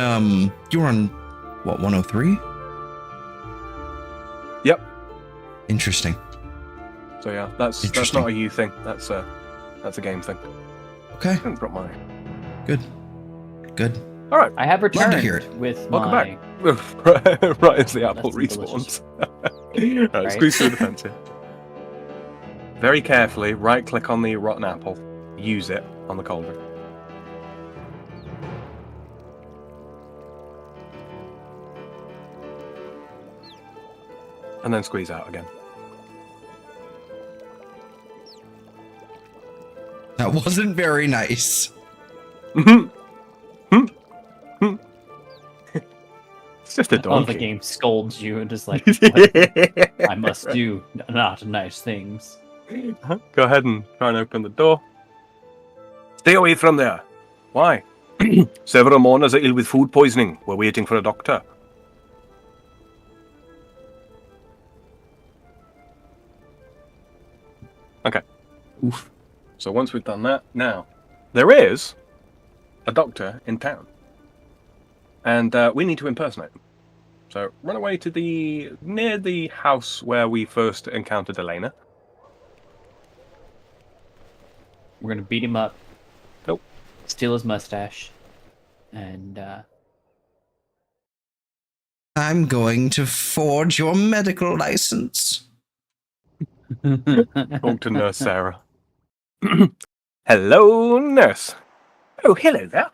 what, 103? Yep. Interesting. So yeah, that's not a you thing. That's a game thing. Okay. I didn't drop mine. Good. All right. I have returned hear it. with Welcome my... back. Right as the apple That's respawns. delicious. Right, squeeze through the fence here. Very carefully, right-click on the rotten apple. Use it on the cauldron. And then squeeze out again. That wasn't very nice. It's just a All the donkey. game scolds you and just like, what? I must do not nice things. Go ahead and try and open the door. Stay away from there. Why? Several mourners are ill with food poisoning. We're waiting for a doctor. Okay. Oof. So once we've done that, now, there is a doctor in town. And we need to impersonate him. So run away to near the house where we first encountered Elena. We're going to beat him up. Nope. Steal his mustache. And, I'm going to forge your medical license. Talk to Nurse Sarah. Hello, nurse. Oh, hello there.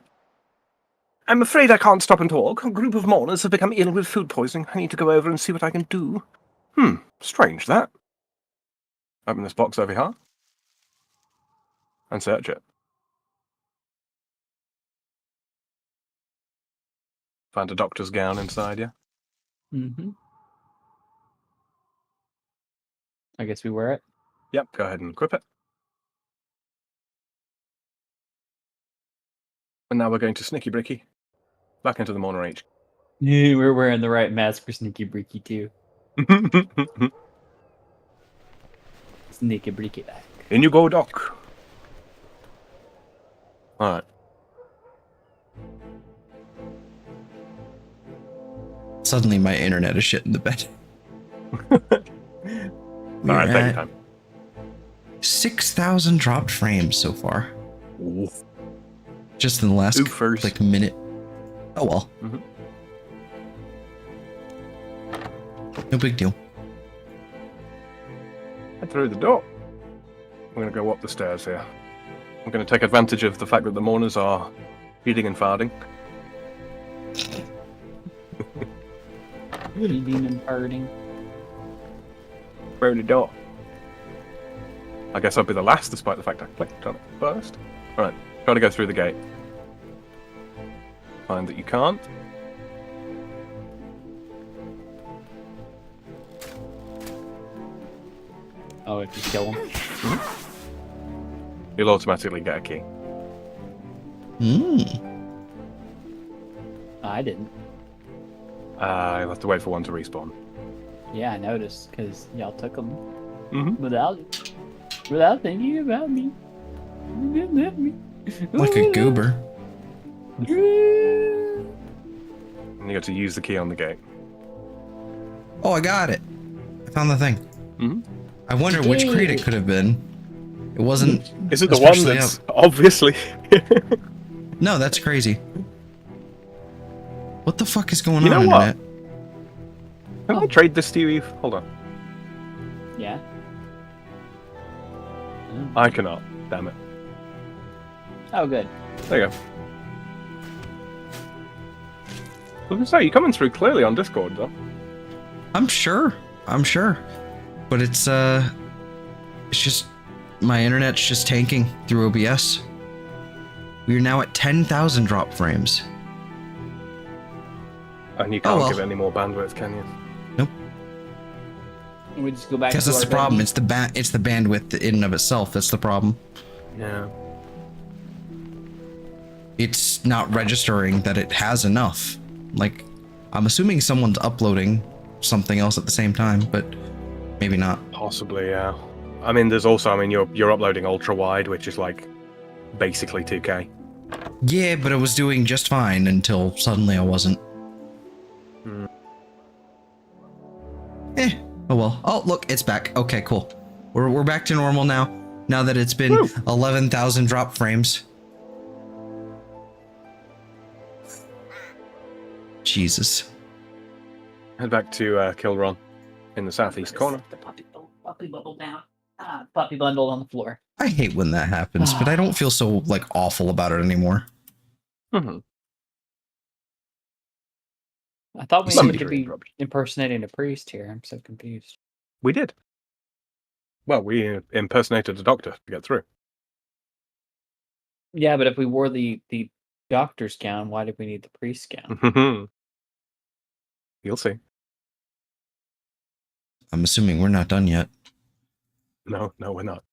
I'm afraid I can't stop and talk. A group of mourners have become ill with food poisoning. I need to go over and see what I can do. Strange that. Open this box over here. and search it. Find a doctor's gown inside you. Mm-hmm. I guess we wear it. Yep, go ahead and equip it. And now we're going to Snicky Bricky. Back into the Mono H. Yeah, we're wearing the right mask for Sneaky Breaky too. Sneaky Breaky. In you go, Doc. Alright. Suddenly my internet is shit in the bed. Alright, take your time. 6,000 dropped frames so far. Ooh. Just in the last First. like minute. Oh well. Mm-hmm. No big deal. Head through the door. We're going to go up the stairs here. I'm going to take advantage of the fact that the mourners are feeding and farting. Feeding and farting. Through the door. I guess I'll be the last, despite the fact I clicked on it first. Right, try to go through the gate. Find that you can't. Oh, if you kill him. You'll automatically get a key. I didn't. You'll have to wait for one to respawn. Yeah, I noticed, because y'all took them Mm-hmm. without thinking about me. Like a goober. And you got to use the key on the gate. Oh, I got it. I found the thing. Mm-hmm. I wonder which crate it could have been. It wasn't. Is it the one especially that's obviously... No, that's crazy. What the fuck is going You know on, what? Internet? Can I trade this to you, Eve? Hold on. Yeah. I cannot. Damn it. Oh, good. There you go. I was going to say, you're coming through clearly on Discord, though. I'm sure. But it's just my internet's just tanking through OBS. We are now at 10,000 drop frames. And you can't well. give it any more bandwidth, can you? Nope. And we just go back to Because that's our the problem. venue. It's the bandwidth in and of itself. That's the problem. Yeah. It's not registering that it has enough. Like, I'm assuming someone's uploading something else at the same time, but maybe not. Possibly, yeah. I mean, there's also, you're uploading ultra wide, which is like basically 2K. Yeah, but I was doing just fine until suddenly I wasn't. Oh well. Oh, look, it's back. Okay, cool. We're back to normal now. Now that it's been 11,000 drop frames. Jesus. Head back to Kilron in the southeast corner. The puppy bubble down. Puppy bundled on the floor. I hate when that happens, but I don't feel so like awful about it anymore. Mm-hmm. I thought we Some needed to degree be of rubbish. impersonating a priest here. I'm so confused. We did. Well, we impersonated a doctor to get through. Yeah, but if we wore the doctor's gown, why did we need the priest's gown? You'll see. I'm assuming we're not done yet. No, we're not.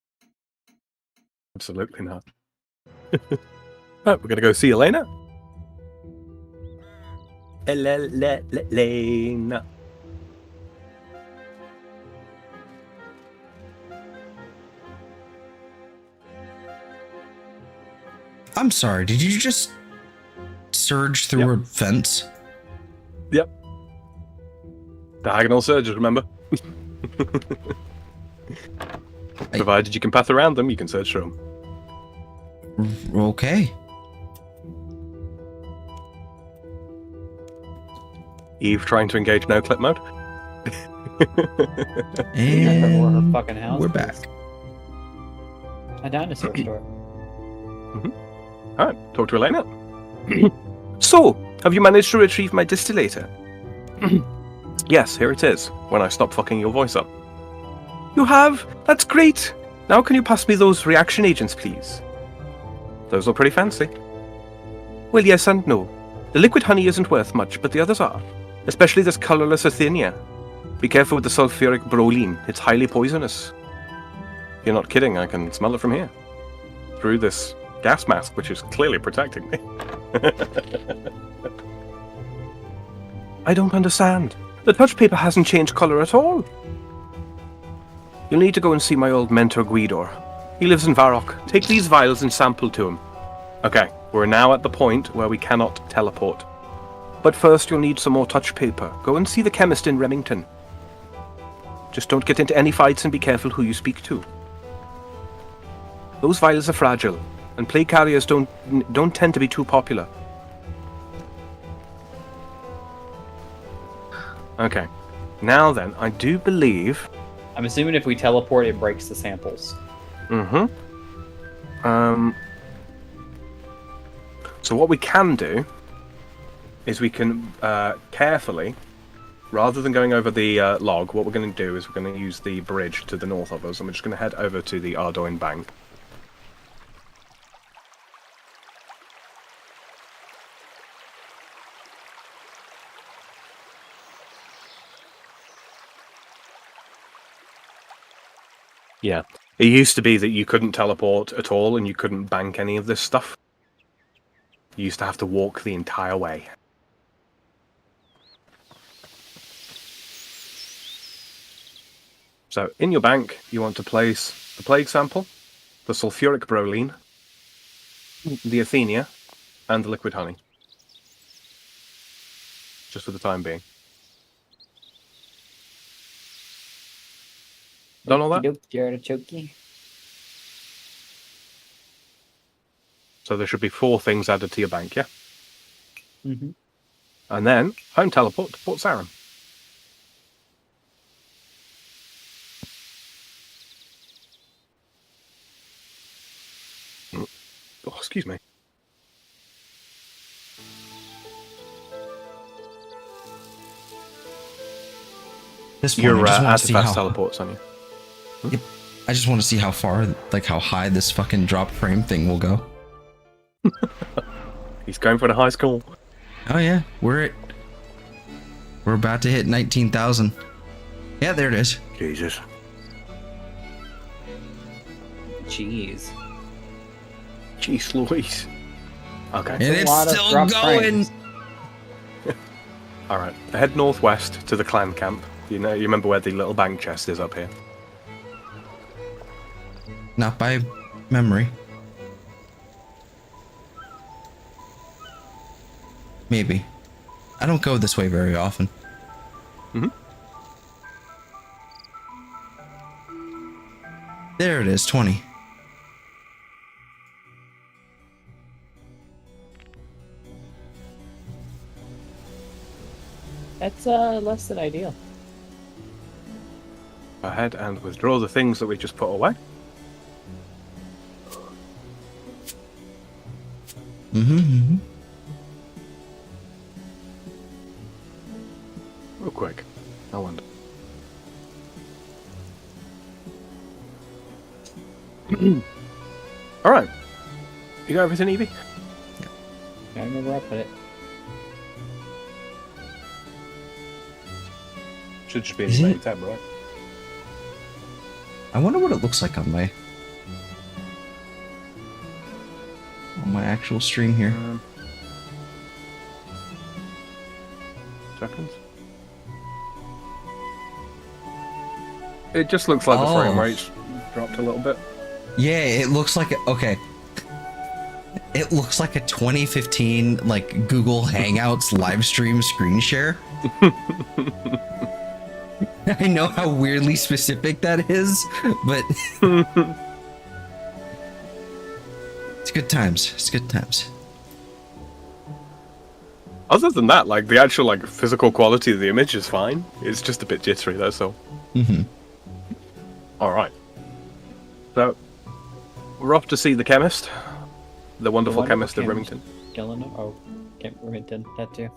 Absolutely not. Right, we're gonna go see Elena. Elena. I'm sorry, did you just surge through a fence? Yep. Diagonal surges, remember? Provided you can path around them, you can search through them. Okay. Eve trying to engage no clip mode. Or her And fucking house. we're back. A dinosaur store. Alright, talk to Elena. So, have you managed to retrieve my distillator? Yes, here it is, when I stop fucking your voice up. You have? That's great! Now can you pass me those reaction agents, please? Those look pretty fancy. Well, yes and no. The liquid honey isn't worth much, but the others are. Especially this colourless Athenia. Be careful with the sulfuric bromine. It's highly poisonous. You're not kidding, I can smell it from here. Through this gas mask, which is clearly protecting me. I don't understand. The touch paper hasn't changed colour at all. You'll need to go and see my old mentor Guidor. He lives in Varrock. Take these vials and sample to him. Okay, we're now at the point where we cannot teleport. But first you'll need some more touch paper. Go and see the chemist in Remington. Just don't get into any fights and be careful who you speak to. Those vials are fragile, and plague carriers don't tend to be too popular. Okay, now then, I do believe... I'm assuming if we teleport, it breaks the samples. So what we can do is we can carefully, rather than going over the log, what we're going to do is we're going to use the bridge to the north of us, and we're just going to head over to the Ardoin Bank. Yeah. It used to be that you couldn't teleport at all and you couldn't bank any of this stuff. You used to have to walk the entire way. So, in your bank, you want to place the plague sample, the sulfuric bromine, the Athenia, and the liquid honey. Just for the time being. Done all that? So there should be 4 things added to your bank, yeah? Mm-hmm. And then, home teleport to Port Sarim. Oh, excuse me. This point, You're I just want at to see fast how. teleports, aren't you? Yep. I just want to see how far, like how high this fucking drop frame thing will go. He's going for the high score. Oh yeah, we're about to hit 19,000. Yeah, there it is. Jesus. Jeez. Jeez Louise. Okay. And it's lot of still drop going. frames. Alright. Head northwest to the clan camp. You remember where the little bank chest is up here? Not by memory. Maybe. I don't go this way very often. There it is, 20. That's less than ideal. Go ahead and withdraw the things that we just put away. Real quick. I wonder. Alright. You got everything, Evie? I remember I put it. Should just be in Is the main it? tab, right? I wonder what it looks like on my actual stream here. Seconds. It just looks like the frame rate's dropped a little bit. Yeah, it looks like okay. It looks like a 2015 like Google Hangouts live stream screen share. I know how weirdly specific that is, but it's good times. It's good times. Other than that, like the actual like physical quality of the image is fine. It's just a bit jittery, that's all. All right. So we're off to see the chemist, the wonderful chemist of Remington. Remington, that too.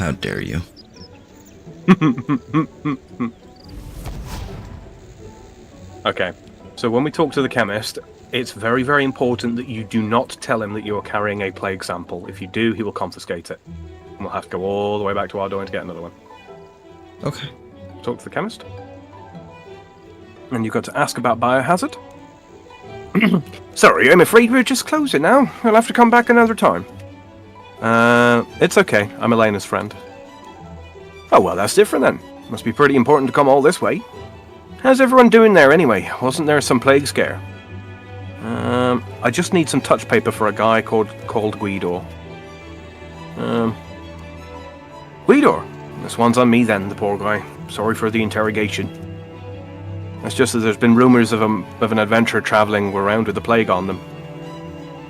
How dare you? Okay, so when we talk to the chemist, it's very, very important that you do not tell him that you are carrying a plague sample. If you do, he will confiscate it. And we'll have to go all the way back to our door to get another one. Okay. Talk to the chemist. And you've got to ask about biohazard. Sorry, I'm afraid we're just closing now. I'll have to come back another time. It's okay. I'm Elena's friend. Oh, well, that's different then. Must be pretty important to come all this way. How's everyone doing there anyway? Wasn't there some plague scare? I just need some touch paper for a guy called Guidor. Guidor? This one's on me then, the poor guy. Sorry for the interrogation. It's just that there's been rumours of an adventurer travelling around with the plague on them.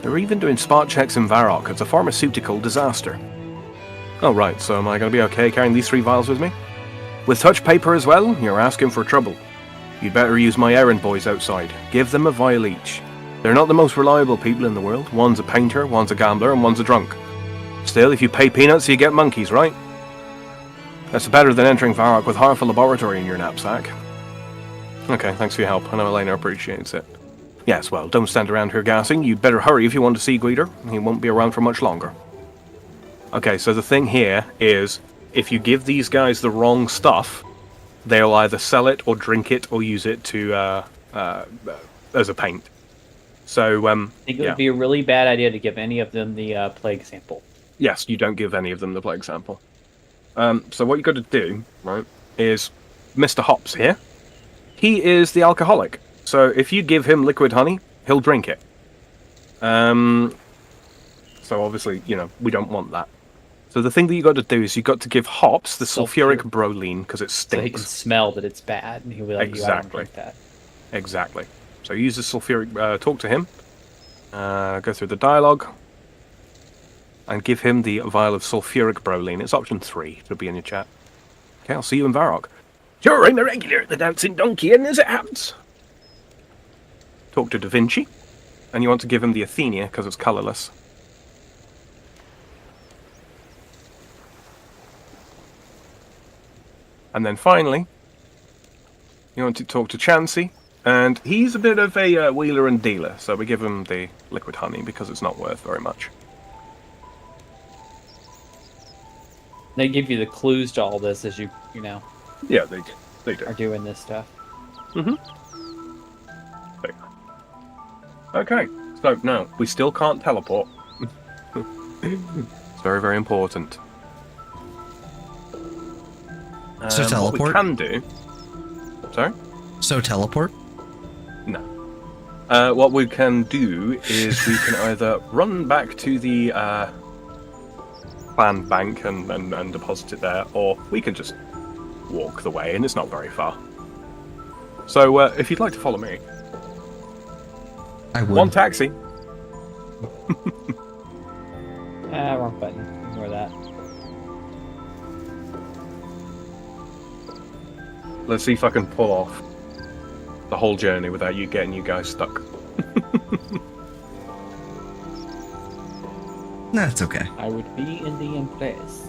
They're even doing spot checks in Varrock. It's a pharmaceutical disaster. Oh right, so am I going to be okay carrying these 3 vials with me? With touch paper as well? You're asking for trouble. You'd better use my errand boys outside. Give them a vial each. They're not the most reliable people in the world. One's a painter, one's a gambler, and one's a drunk. Still, if you pay peanuts, you get monkeys, right? That's better than entering Varrock with half a laboratory in your knapsack. Okay, thanks for your help. I know Elena appreciates it. Yes, well, don't stand around here gassing. You'd better hurry if you want to see Guider. He won't be around for much longer. Okay, so the thing here is, if you give these guys the wrong stuff, they'll either sell it or drink it or use it to as a paint. So, I think it would be a really bad idea to give any of them the plague sample. Yes, you don't give any of them the plague sample. So what you got to do, right, is Mr. Hops here. He is the alcoholic. So if you give him liquid honey, he'll drink it. So obviously, we don't want that. So the thing that you got to do is you got to give Hops the sulfuric bromine because it stinks. So he can smell that it's bad, and he'll be like, Exactly. I don't drink that. Exactly. So use the sulfuric, talk to him, go through the dialogue, and give him the vial of sulfuric bromine. It's option 3. It'll be in your chat. Okay, I'll see you in Varrock. Sure, I'm a regular at the Dancing Donkey, and as it happens. Talk to Da Vinci, and you want to give him the Athenia because it's colourless. And then finally, you want to talk to Chansey, and he's a bit of a wheeler and dealer, so we give him the liquid honey because it's not worth very much. They give you the clues to all this as you Yeah, they do. They do. are doing this stuff. Mm-hmm. Okay, so now, we still can't teleport. It's very, very important. So teleport? What we can do... Sorry? So teleport? No. What we can do is we can either run back to the clan bank and deposit it there, or we can just walk the way, and it's not very far. So, if you'd like to follow me... I would. One taxi. Wrong button. Ignore that. Let's see if I can pull off the whole journey without you getting you guys stuck. That's okay. I would be in the impressed.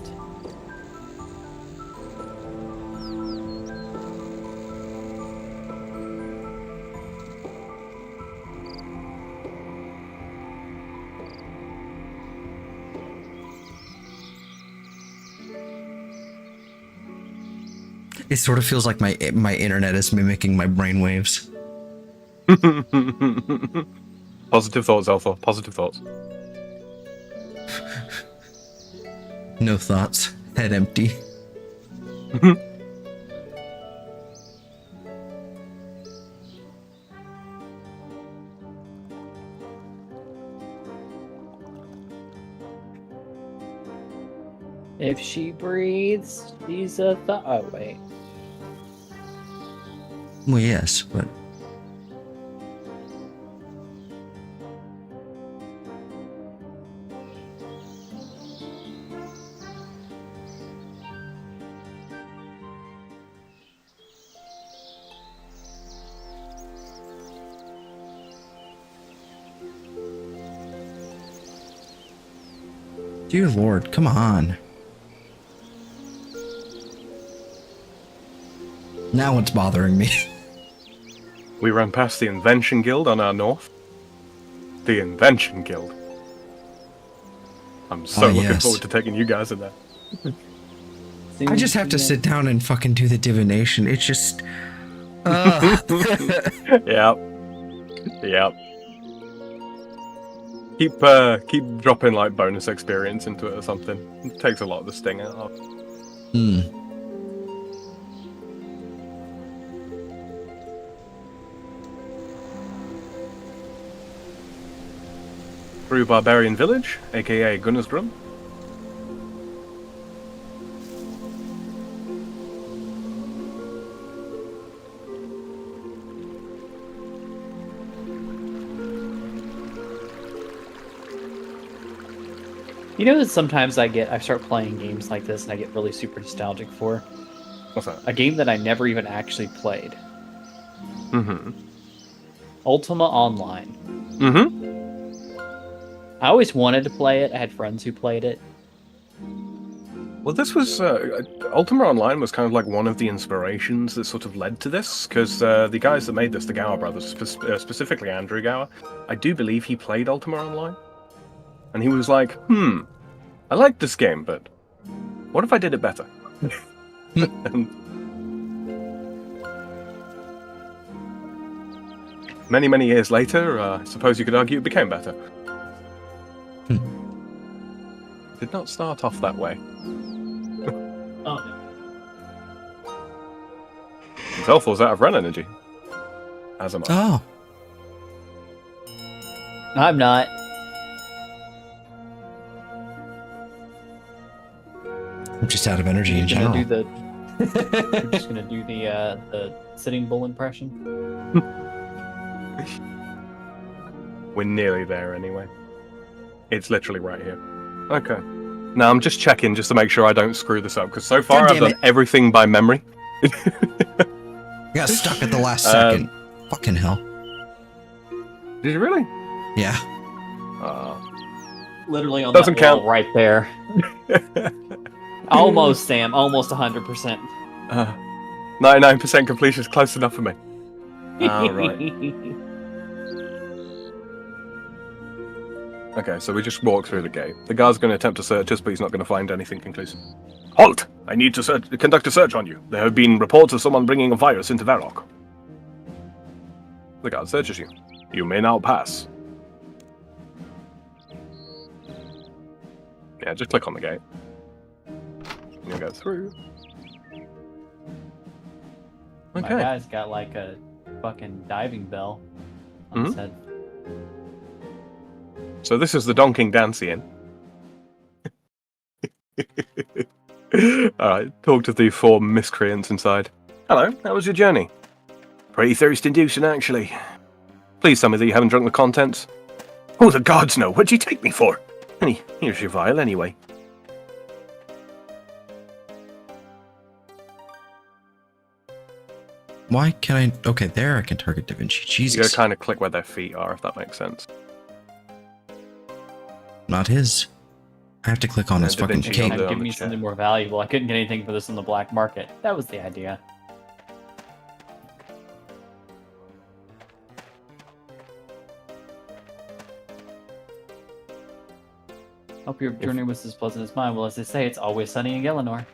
It sort of feels like my internet is mimicking my brainwaves. Positive thoughts, Alpha. Positive thoughts. No thoughts. Head empty. If she breathes, she's a oh, wait. Well, yes, but... Dear Lord, come on. Now it's bothering me. We ran past the Invention Guild on our north. The Invention Guild. I'm so looking yes. forward to taking you guys in there. I just have to sit down and fucking do the divination. It's just... Yep. Keep dropping like bonus experience into it or something. It takes a lot of the sting out of. Through Barbarian Village, aka Gunnarsgrum. You know that sometimes I start playing games like this and I get really super nostalgic for? What's that? A game that I never even actually played. Mm-hmm. Ultima Online. Mm-hmm. I always wanted to play it. I had friends who played it. Well, this was... Ultima Online was kind of like one of the inspirations that sort of led to this, because the guys that made this, the Gower brothers, specifically Andrew Gower, I do believe he played Ultima Online. And he was like, I like this game, but what if I did it better? And many, many years later, I suppose you could argue it became better. Did not start off that way. Oh, Zelfal's out of run energy. As am I. Oh. I'm not. I'm just out of energy in We're general. just gonna do the Sitting Bull impression. We're nearly there anyway. It's literally right here. Okay. Now I'm just checking just to make sure I don't screw this up, because so far God I've damn done everything by memory. Got stuck at the last second. Fucking hell. Did you really? Yeah. Literally on Doesn't that wall count. right there. Almost, Sam. Almost 100%. 99% completion is close enough for me. Alright. Okay, so we just walk through the gate. The guard's going to attempt to search us, but he's not going to find anything conclusive. Halt! I need to conduct a search on you. There have been reports of someone bringing a virus into Varrock. The guard searches you. You may now pass. Yeah, just click on the gate. You'll go through. My Okay. guy's got like a fucking diving bell on his head. So this is the Donking Dancy Inn. Alright, talk to the four miscreants inside. Hello, how was your journey? Pretty thirst-inducing, actually. Please tell me that you haven't drunk the contents. Oh, the gods know! What'd you take me for? Here's your vial, anyway. Why can I... Okay, there I can target Da Vinci. You Jesus. gotta kind of click where their feet are, if that makes sense. Not his. I have to click on his Da fucking Vinci's cape. on the- Give me chair. something more valuable. I couldn't get anything for this on the black market. That was the idea. Hope your journey was as pleasant as mine. Well, as they say, it's always sunny in Eleanor.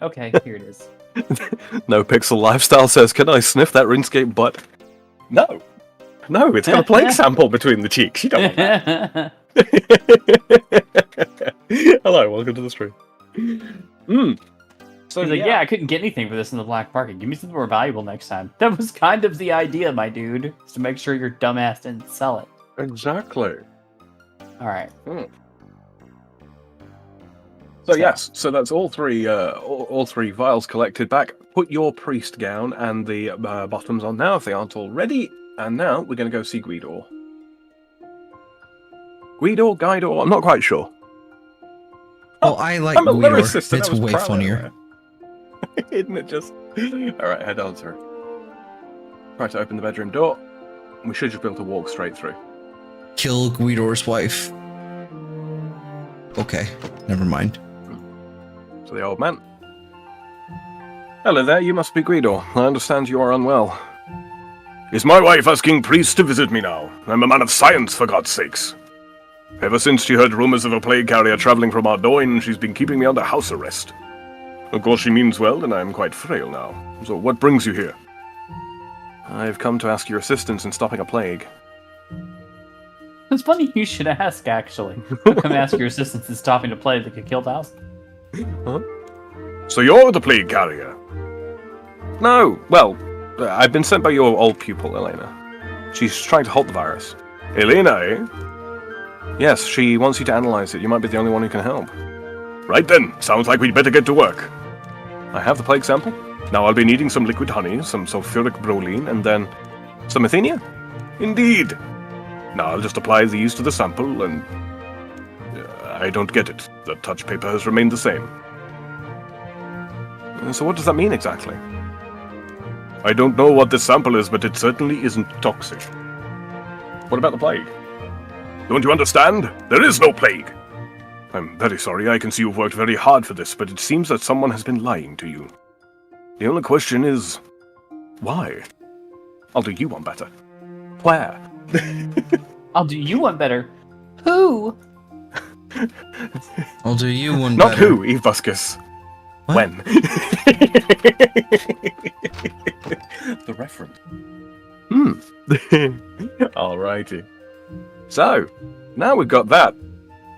Okay, here it is. No Pixel Lifestyle says, can I sniff that Runescape butt? No. No, it's got a plague sample between the cheeks. You don't want that. Hello, welcome to the stream. So He's like, yeah, I couldn't get anything for this in the black market. Give me something more valuable next time. That was kind of the idea, my dude. Is to make sure your dumbass didn't sell it. Exactly. Alright. So yes, so that's all three vials collected back. Put your priest gown and the bottoms on now if they aren't already. And now we're going to go see Guidor. Guidor, I'm not quite sure. Well, I like I'm a Guidor. lyricist, and It's I was way proud of funnier. it. Isn't it just... Alright, head on through. Try to open the bedroom door. We should just be able to walk straight through. Kill Guidor's wife. Okay, never mind. So the old man. Hello there, you must be Guido. I understand you are unwell. Is my wife asking priests to visit me now? I'm a man of science, for God's sakes. Ever since she heard rumors of a plague carrier traveling from Ardoin, she's been keeping me under house arrest. Of course she means well, and I am quite frail now. So what brings you here? I've come to ask your assistance in stopping a plague. It's funny you should ask, actually. Come ask your assistance in stopping a plague that could kill thousands. Huh? So you're the plague carrier? No, well, I've been sent by your old pupil, Elena. She's trying to halt the virus. Elena, eh? Yes, she wants you to analyze it. You might be the only one who can help. Right then, sounds like we'd better get to work. I have the plague sample. Now I'll be needing some liquid honey, some sulfuric bromine, and then some athenia. Indeed. Now I'll just apply these to the sample, and I don't get it. The touch paper has remained the same. So what does that mean exactly? I don't know what this sample is, but it certainly isn't toxic. What about the plague? Don't you understand? There is no plague. I'm very sorry, I can see you've worked very hard for this, but it seems that someone has been lying to you. The only question is, why? I'll do you one better. Where? I'll do you one better. Who? I'll do you one Not better. who, Eve Buscus. What? When? The reference. Alrighty. So, now we've got that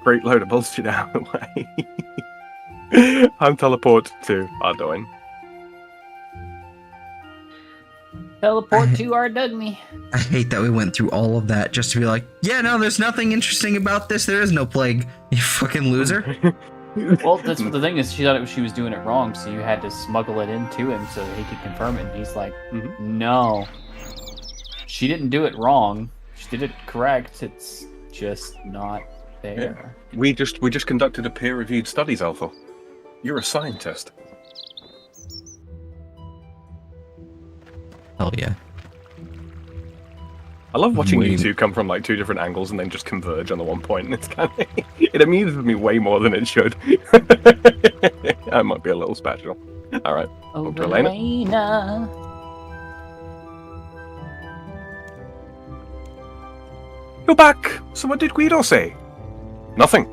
great load of bullshit out of the way. I'm teleported to Ardoin. Teleport to Ardugny. I hate that we went through all of that just to be like, yeah, no, there's nothing interesting about this. There is no plague. You fucking loser. Well, that's the thing is, she thought she was doing it wrong, so you had to smuggle it into him so that he could confirm it. And he's like, no, she didn't do it wrong. She did it correct. It's just not there. Yeah. We just conducted a peer-reviewed studies, Alpha. You're a scientist. Hell yeah. I love watching you Wait. two come from like two different angles and then just converge on the one point. And it's kind of it amuses me way more than it should. I might be a little special. All right, Oh, to Elena. Elena. You're back. So what did Guido say? Nothing.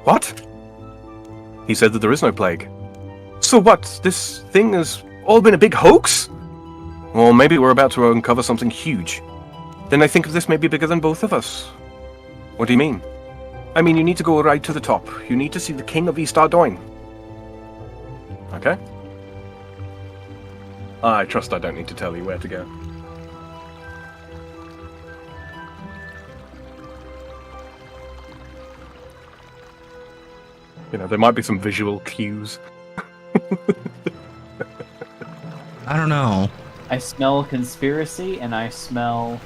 What? He said that there is no plague. So what? This thing has all been a big hoax? Or maybe we're about to uncover something huge. Then I think this may be bigger than both of us. What do you mean? I mean, you need to go right to the top. You need to see the King of East Ardoin. Okay. I trust I don't need to tell you where to go. You know, there might be some visual cues. I don't know. I smell conspiracy, and I smell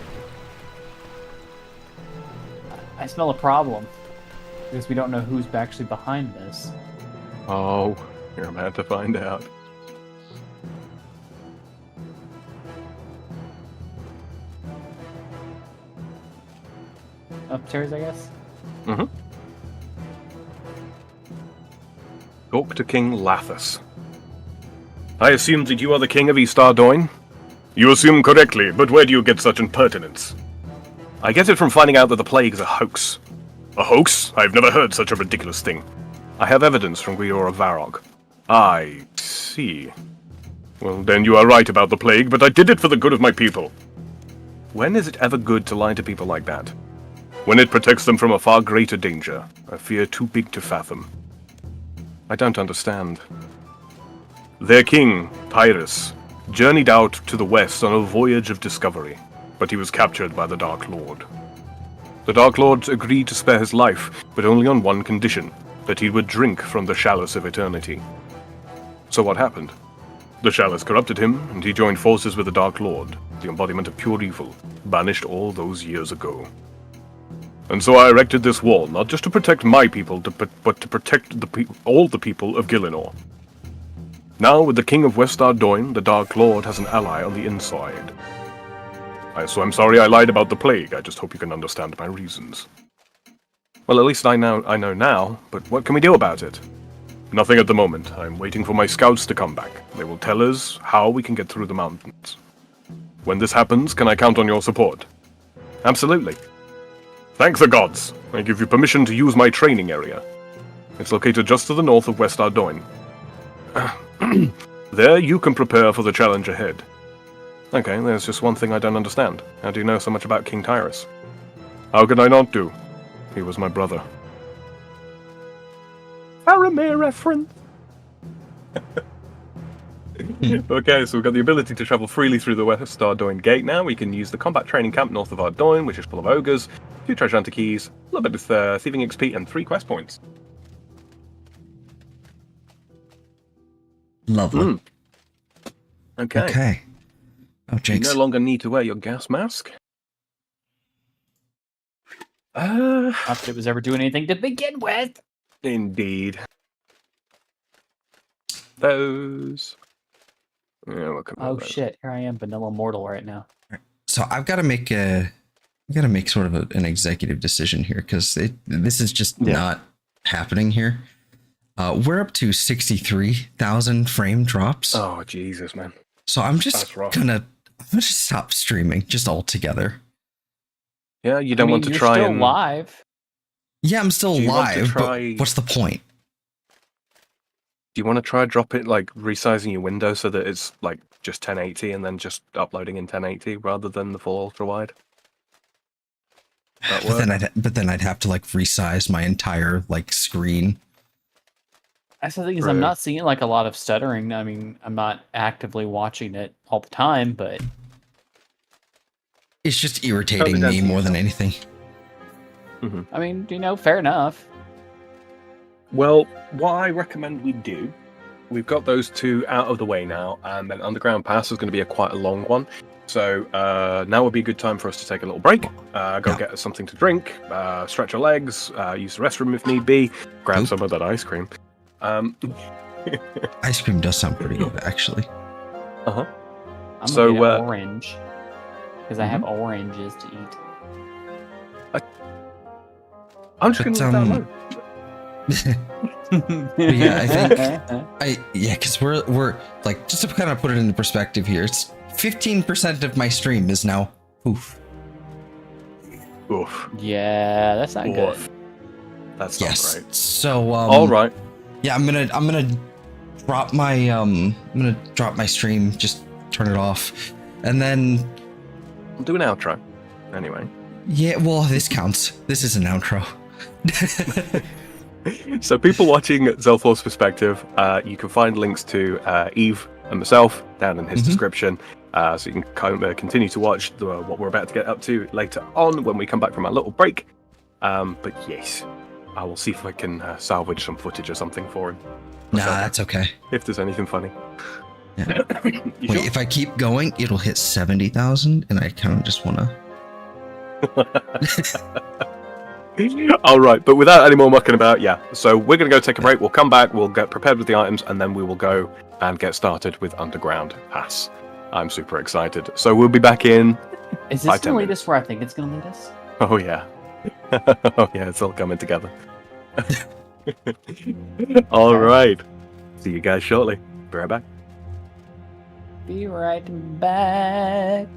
a problem. Because we don't know who's actually behind this. Oh, you're about to find out. Upstairs, I guess? Mm-hmm. Talk to King Lathus. I assume that you are the King of East Ardoin? You assume correctly, but where do you get such impertinence? I get it from finding out that the plague is a hoax. A hoax? I've never heard such a ridiculous thing. I have evidence from Guido of Varog. I see. Well, then you are right about the plague, but I did it for the good of my people. When is it ever good to lie to people like that? When it protects them from a far greater danger, a fear too big to fathom. I don't understand. Their king, Pyrrhus, journeyed out to the west on a voyage of discovery, but he was captured by the Dark Lord. The Dark Lord agreed to spare his life, but only on one condition, that he would drink from the chalice of eternity. So what happened? The chalice corrupted him, and he joined forces with the Dark Lord, the embodiment of pure evil, banished all those years ago. And so I erected this wall, not just to protect my people, but to protect all the people of Gielinor. Now, with the King of West Ardoin, the Dark Lord has an ally on the inside. So I'm sorry I lied about the plague. I just hope you can understand my reasons. Well, at least I know now, but what can we do about it? Nothing at the moment. I'm waiting for my scouts to come back. They will tell us how we can get through the mountains. When this happens, can I count on your support? Absolutely. Thank the gods. I give you permission to use my training area. It's located just to the north of West Ardoin. There you can prepare for the challenge ahead. Okay, there's just one thing I don't understand. How do you know so much about King Tyrus? How could I not do? He was my brother. Faramir reference. Okay, so we've got the ability to travel freely through the West Ardoin Gate now. We can use the combat training camp north of Ardoin, which is full of ogres, 2 treasure hunter keys, a little bit of thieving XP, and 3 quest points. Lovely. Okay. Okay. Oh, You Jinx. no longer need to wear your gas mask. Not that it was ever doing anything to begin with. Indeed. Those. Yeah, we'll come Oh back. shit! Here I am, vanilla mortal right now. So I've got to make sort of an executive decision here because this is just not happening here. We're up to 63,000 frame drops. Oh Jesus, man! So I'm just That's rough. gonna just stop streaming just altogether. Yeah, you don't want to you're try still and live. Yeah, I'm still Do you want to live, try- but what's the point? Do you want to try drop it like resizing your window so that it's like just 1080 and then just uploading in 1080 rather than the full ultra wide? That But then I'd have to like resize my entire like screen. That's the thing is, Right. I'm not seeing like a lot of stuttering. I mean, I'm not actively watching it all the time, but It's just irritating down me to more you. than anything. I mean, fair enough. Well, what I recommend we do, we've got those 2 out of the way now, and then Underground Pass is going to be quite a long one. So now would be a good time for us to take a little break, go get us something to drink, stretch our legs, use the restroom if need be, grab some of that ice cream. Ice cream does sound pretty good, actually. I'm So, gonna get orange because I have oranges to eat. I'm just going to leave that alone. Yeah, because we're like, just to kind of put it into perspective here, it's 15% of my stream is now poof. Oof. Yeah, that's not good. Oof. That's not Yes. right. So All right. yeah, I'm gonna drop my stream, just turn it off, and then I'll do an outro. Anyway. yeah, well, this counts. This is an outro. So people watching Zelfor's perspective, you can find links to Eve and myself down in his description. So you can continue to watch what we're about to get up to later on when we come back from our little break. But yes, I will see if I can salvage some footage or something for him. Nah, that's okay. If there's anything funny. Yeah. You Wait, sure? if I keep going, it'll hit 70,000, and I kind of just wanna. All right, but without any more mucking about, yeah. So we're going to go take a break. We'll come back. We'll get prepared with the items, and then we will go and get started with Underground Pass. I'm super excited. So we'll be back in. Is 5, this 10 gonna lead minutes. us where I think it's gonna lead us? Oh yeah, oh yeah. It's all coming together. All right. See you guys shortly. Be right back. Be right back.